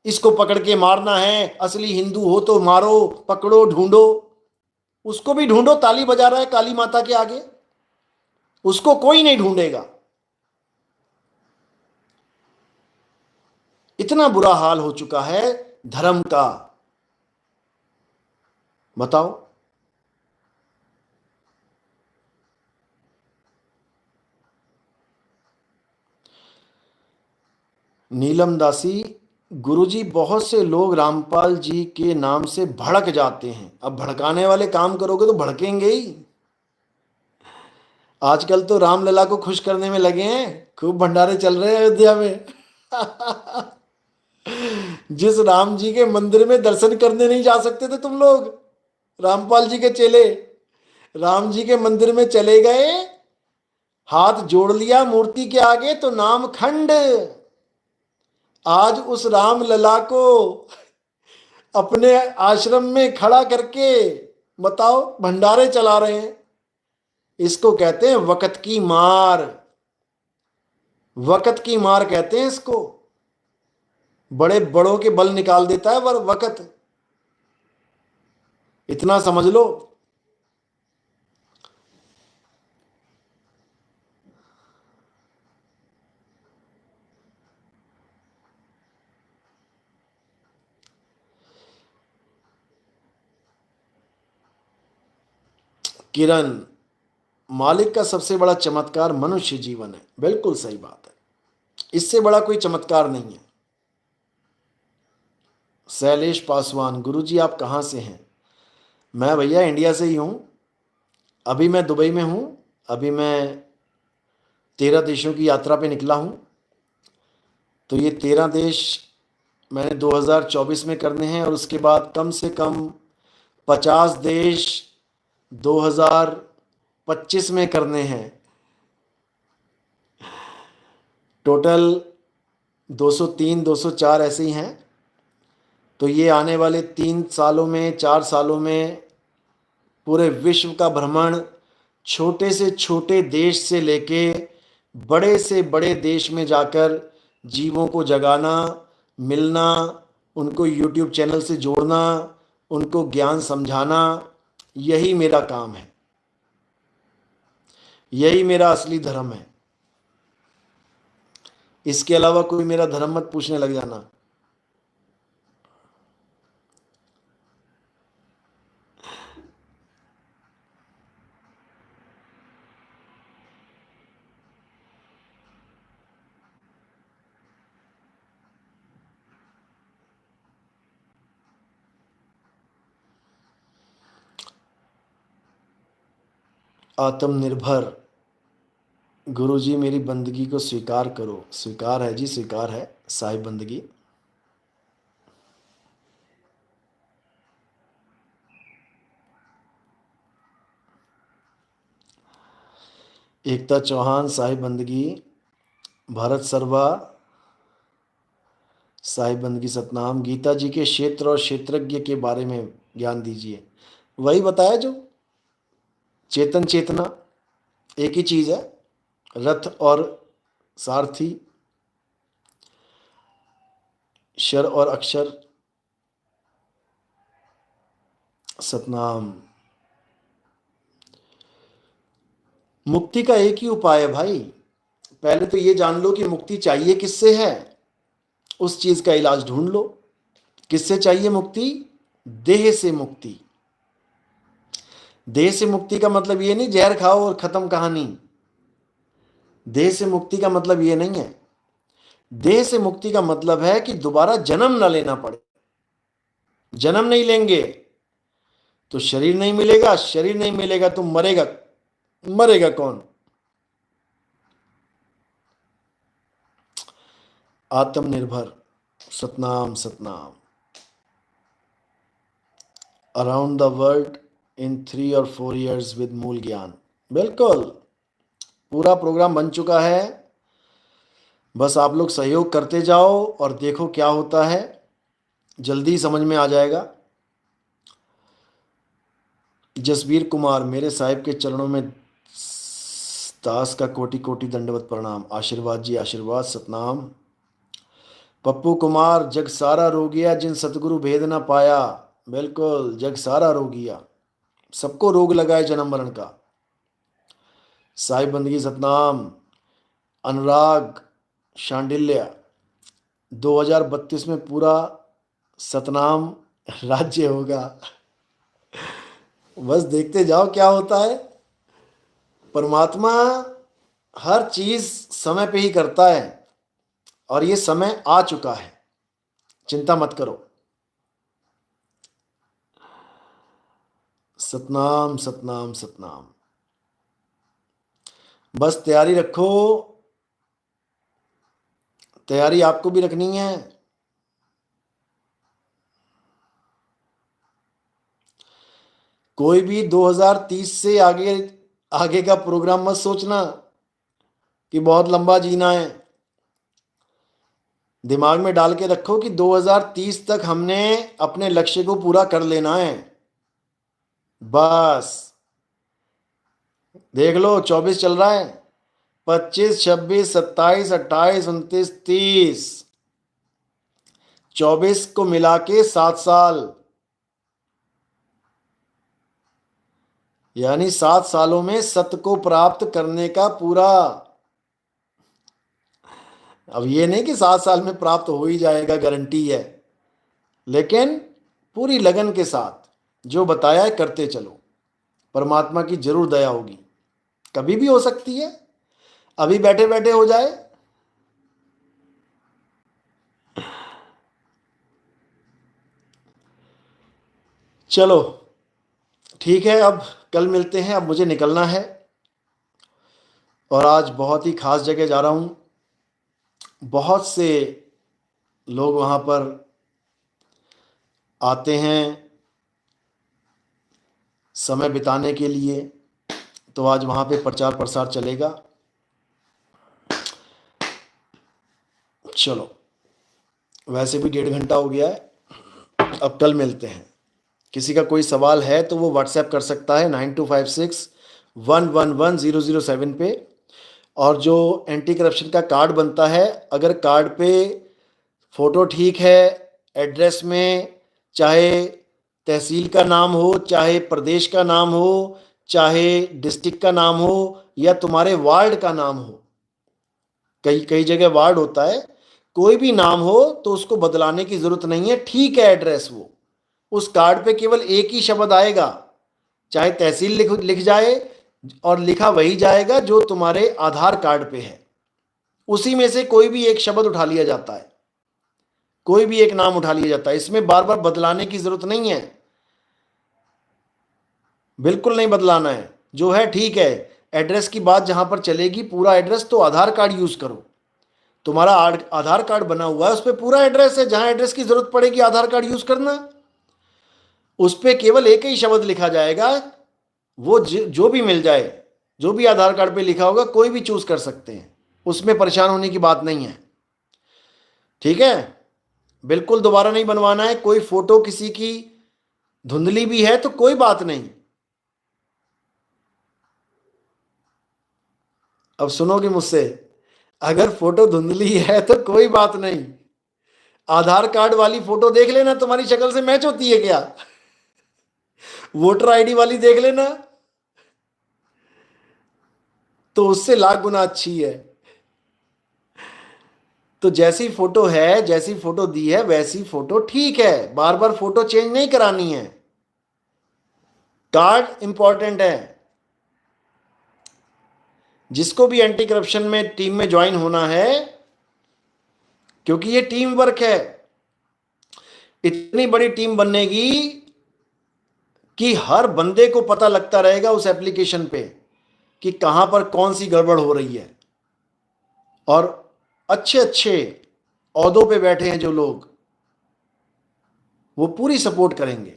इसको पकड़ के मारना है, असली हिंदू हो तो मारो, पकड़ो, ढूंढो। उसको भी ढूंढो, ताली बजा रहा है काली माता के आगे, उसको कोई नहीं ढूंढेगा। इतना बुरा हाल हो चुका है धर्म का, बताओ। नीलम दासी, गुरुजी बहुत से लोग रामपाल जी के नाम से भड़क जाते हैं। अब भड़काने वाले काम करोगे तो भड़केंगे ही। आजकल तो रामलला को खुश करने में लगे हैं, खूब भंडारे चल रहे हैं अयोध्या में। जिस राम जी के मंदिर में दर्शन करने नहीं जा सकते थे तुम लोग, रामपाल जी के चेले राम जी के मंदिर में चले गए, हाथ जोड़ लिया मूर्ति के आगे तो नाम खंड। आज उस राम लला को अपने आश्रम में खड़ा करके बताओ भंडारे चला रहे हैं। इसको कहते हैं वक़्त की मार, वक़्त की मार कहते हैं इसको। बड़े बड़ों के बल निकाल देता है वक़्त, इतना समझ लो। किरण, मालिक का सबसे बड़ा चमत्कार मनुष्य जीवन है। बिल्कुल सही बात है, इससे बड़ा कोई चमत्कार नहीं है। शैलेश पासवान, गुरुजी आप कहाँ से हैं? मैं भैया इंडिया से ही हूँ। अभी मैं दुबई में हूँ। अभी मैं 13 देशों की यात्रा पे निकला हूँ। तो ये 13 देश मैंने 2024 में करने हैं, और उसके बाद कम से कम 50 देश 2025 में करने हैं। टोटल 203 204 ऐसे ही हैं। तो ये आने वाले 3 सालों में, 4 सालों में पूरे विश्व का भ्रमण, छोटे से छोटे देश से लेके बड़े से बड़े देश में जाकर जीवों को जगाना, मिलना, उनको यूट्यूब चैनल से जोड़ना, उनको ज्ञान समझाना, यही मेरा काम है, यही मेरा असली धर्म है। इसके अलावा कोई मेरा धर्म मत पूछने लग जाना। आत्मनिर्भर, गुरुजी मेरी बंदगी को स्वीकार करो। स्वीकार है जी, स्वीकार है साहिब बंदगी। एकता चौहान साहिब बंदगी। भारत सर्वा साहिब बंदगी सतनाम। गीता जी के क्षेत्र और क्षेत्रज्ञ के बारे में ज्ञान दीजिए। वही बताया जो चेतन चेतना एक ही चीज है, रथ और सारथी, शर और अक्षर, सतनाम। मुक्ति का एक ही उपाय है भाई। पहले तो ये जान लो कि मुक्ति चाहिए किससे है, उस चीज का इलाज ढूंढ लो। किससे चाहिए मुक्ति? देह से मुक्ति। देह से मुक्ति का मतलब ये नहीं जहर खाओ और खत्म कहानी। देह से मुक्ति का मतलब ये नहीं है। देह से मुक्ति का मतलब है कि दोबारा जन्म न लेना पड़े। जन्म नहीं लेंगे तो शरीर नहीं मिलेगा, शरीर नहीं मिलेगा तो मरेगा। मरेगा कौन? आत्मनिर्भर। Satnam Satnam. Around the world in 3 और 4 years विद मूल ज्ञान। बिल्कुल, पूरा प्रोग्राम बन चुका है। बस आप लोग सहयोग करते जाओ और देखो क्या होता है, जल्दी समझ में आ जाएगा। जसबीर कुमार, मेरे साहिब के चरणों में दास का कोटि कोटि दंडवत प्रणाम। आशीर्वाद जी आशीर्वाद, सतनाम। पप्पू कुमार, जग सारा रोगिया जिन सतगुरु भेद ना पाया। बिल्कुल, जग सारा रोगिया, सबको रोग लगा है जन्म मरण का। साहिब बंदगी सतनाम। अनुराग शांडिल्य, 2032 में पूरा सतनाम राज्य होगा। बस देखते जाओ क्या होता है। परमात्मा हर चीज समय पे ही करता है और ये समय आ चुका है, चिंता मत करो। सतनाम सतनाम सतनाम। बस तैयारी रखो, तैयारी आपको भी रखनी है। कोई भी 2030 से आगे आगे का प्रोग्राम मत सोचना कि बहुत लंबा जीना है। दिमाग में डाल के रखो कि 2030 तक हमने अपने लक्ष्य को पूरा कर लेना है। बस देख लो, 24 चल रहा है, 25, 26, 27, 28, 29, 30, 24 को मिला के 7 साल, यानी 7 सालों में सत्य को प्राप्त करने का पूरा। अब ये नहीं कि 7 साल में प्राप्त हो ही जाएगा, गारंटी है, लेकिन पूरी लगन के साथ जो बताया है करते चलो। परमात्मा की जरूर दया होगी, कभी भी हो सकती है, अभी बैठे बैठे हो जाए। चलो ठीक है, अब कल मिलते हैं, अब मुझे निकलना है और आज बहुत ही खास जगह जा रहा हूं। बहुत से लोग वहां पर आते हैं समय बिताने के लिए, तो आज वहां पे प्रचार प्रसार चलेगा। चलो, वैसे भी 1.5 घंटा हो गया है, अब कल मिलते हैं। किसी का कोई सवाल है तो वो व्हाट्सएप कर सकता है 9256111007 पे। और जो एंटी करप्शन का कार्ड बनता है, अगर कार्ड पे फोटो ठीक है, एड्रेस में चाहे तहसील का नाम हो, चाहे प्रदेश का नाम हो, चाहे डिस्ट्रिक्ट का नाम हो, या तुम्हारे वार्ड का नाम हो, कई कई जगह वार्ड होता है, कोई भी नाम हो तो उसको बदलाने की जरूरत नहीं है, ठीक है एड्रेस वो। उस कार्ड पे केवल एक ही शब्द आएगा, चाहे तहसील लिख जाए, और लिखा वही जाएगा जो तुम्हारे आधार कार्ड पे है, उसी में से कोई भी एक शब्द उठा लिया जाता है, कोई भी एक नाम उठा लिया जाता है। इसमें बार बार बदलाने की जरूरत नहीं है, बिल्कुल नहीं बदलाना है, जो है ठीक है। एड्रेस की बात जहां पर चलेगी, पूरा एड्रेस तो आधार कार्ड यूज करो। तुम्हारा आधार कार्ड बना हुआ है, उस पर पूरा एड्रेस है, जहां एड्रेस की जरूरत पड़ेगी आधार कार्ड यूज करना। उस पर केवल एक ही शब्द लिखा जाएगा, वो जो भी मिल जाए, जो भी आधार कार्ड पे लिखा होगा, कोई भी चूज कर सकते हैं, उसमें परेशान होने की बात नहीं है। ठीक है, बिल्कुल दोबारा नहीं बनवाना है। कोई फोटो किसी की धुंधली भी है तो कोई बात नहीं। अब सुनोगे मुझसे, अगर फोटो धुंधली है तो कोई बात नहीं, आधार कार्ड वाली फोटो देख लेना, तुम्हारी शक्ल से मैच होती है क्या, वोटर आईडी वाली देख लेना, तो उससे लाख गुना अच्छी है। तो जैसी फोटो है, जैसी फोटो दी है वैसी फोटो ठीक है, बार बार फोटो चेंज नहीं करानी है, कार्ड इंपॉर्टेंट है। जिसको भी एंटी करप्शन में टीम में ज्वाइन होना है, क्योंकि ये टीम वर्क है, इतनी बड़ी टीम बनेगी कि हर बंदे को पता लगता रहेगा उस एप्लीकेशन पे कि कहां पर कौन सी गड़बड़ हो रही है। और अच्छे अच्छे ओहदों पे बैठे हैं जो लोग, वो पूरी सपोर्ट करेंगे।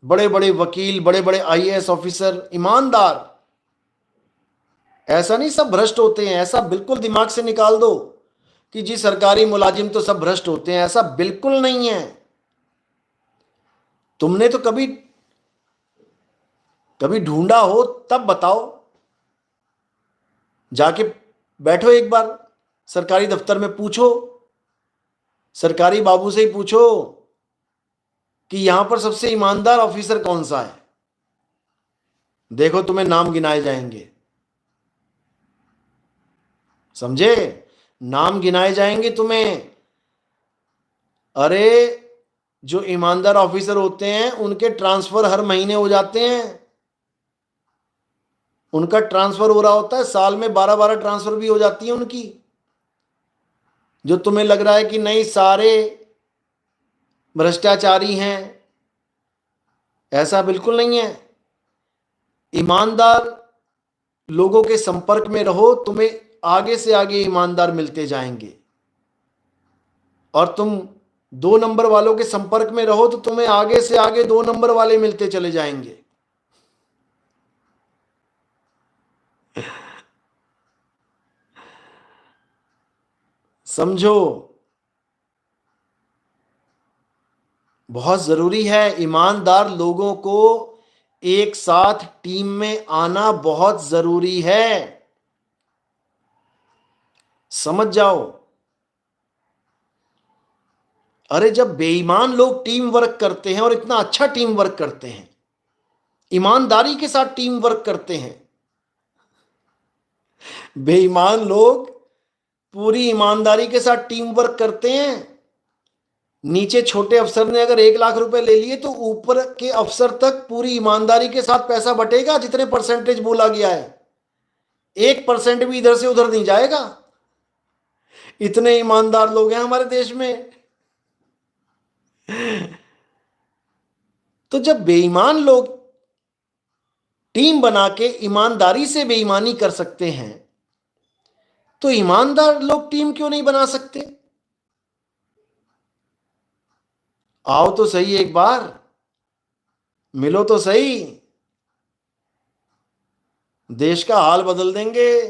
बड़े बड़े वकील, बड़े बड़े आईएएस ऑफिसर, ईमानदार। ऐसा नहीं सब भ्रष्ट होते हैं, ऐसा बिल्कुल दिमाग से निकाल दो कि जी सरकारी मुलाजिम तो सब भ्रष्ट होते हैं, ऐसा बिल्कुल नहीं है। तुमने तो कभी कभी ढूंढा हो तब बताओ। जाके बैठो एक बार सरकारी दफ्तर में, पूछो सरकारी बाबू से ही पूछो कि यहां पर सबसे ईमानदार ऑफिसर कौन सा है। देखो तुम्हें नाम गिनाए जाएंगे, समझे? नाम गिनाए जाएंगे तुम्हें। अरे जो ईमानदार ऑफिसर होते हैं उनके ट्रांसफर हर महीने हो जाते हैं। उनका ट्रांसफर हो रहा होता है, साल में 12-12 ट्रांसफर भी हो जाती है उनकी। जो तुम्हें लग रहा है कि नहीं सारे भ्रष्टाचारी हैं, ऐसा बिल्कुल नहीं है। ईमानदार लोगों के संपर्क में रहो, तुम्हें आगे से आगे ईमानदार मिलते जाएंगे। और तुम 2 नंबर वालों के संपर्क में रहो तो तुम्हें आगे से आगे 2 नंबर वाले मिलते चले जाएंगे। समझो, बहुत जरूरी है। ईमानदार लोगों को एक साथ टीम में आना बहुत जरूरी है, समझ जाओ। अरे जब बेईमान लोग टीम वर्क करते हैं और इतना अच्छा टीम वर्क करते हैं, ईमानदारी के साथ टीम वर्क करते हैं, बेईमान लोग पूरी ईमानदारी के साथ टीम वर्क करते हैं। नीचे छोटे अफसर ने अगर 1 लाख रुपए ले लिए तो ऊपर के अफसर तक पूरी ईमानदारी के साथ पैसा बटेगा जितने परसेंटेज बोला गया है। 1% भी इधर से उधर नहीं जाएगा। इतने ईमानदार लोग हैं हमारे देश में। तो जब बेईमान लोग टीम बना के ईमानदारी से बेईमानी कर सकते हैं, तो ईमानदार लोग टीम क्यों नहीं बना सकते? आओ तो सही, एक बार मिलो तो सही, देश का हाल बदल देंगे,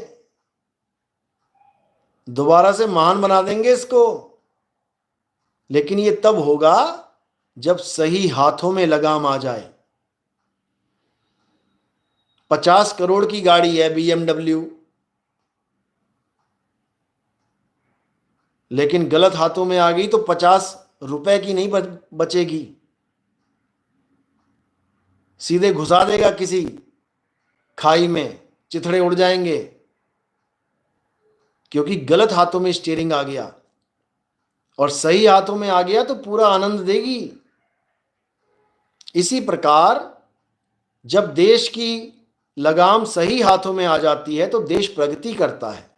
दोबारा से महान बना देंगे इसको। लेकिन ये तब होगा जब सही हाथों में लगाम आ जाए। 50 करोड़ की गाड़ी है BMW, लेकिन गलत हाथों में आ गई तो 50 रुपए की नहीं बचेगी, सीधे घुसा देगा किसी खाई में, चिथड़े उड़ जाएंगे, क्योंकि गलत हाथों में स्टीयरिंग आ गया। और सही हाथों में आ गया तो पूरा आनंद देगी। इसी प्रकार जब देश की लगाम सही हाथों में आ जाती है तो देश प्रगति करता है,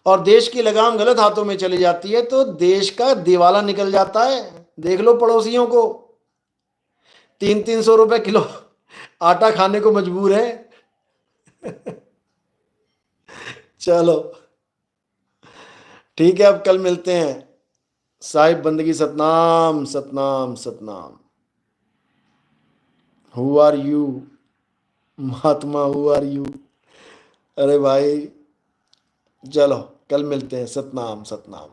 और देश की लगाम गलत हाथों में चली जाती है तो देश का दिवाला निकल जाता है। देख लो पड़ोसियों को, 300-300 रुपए किलो आटा खाने को मजबूर है। चलो ठीक है, अब कल मिलते हैं। साहिब बंदगी सतनाम सतनाम सतनाम। Who are you mahatma, who are you? अरे भाई चलो कल मिलते हैं। सतनाम सतनाम।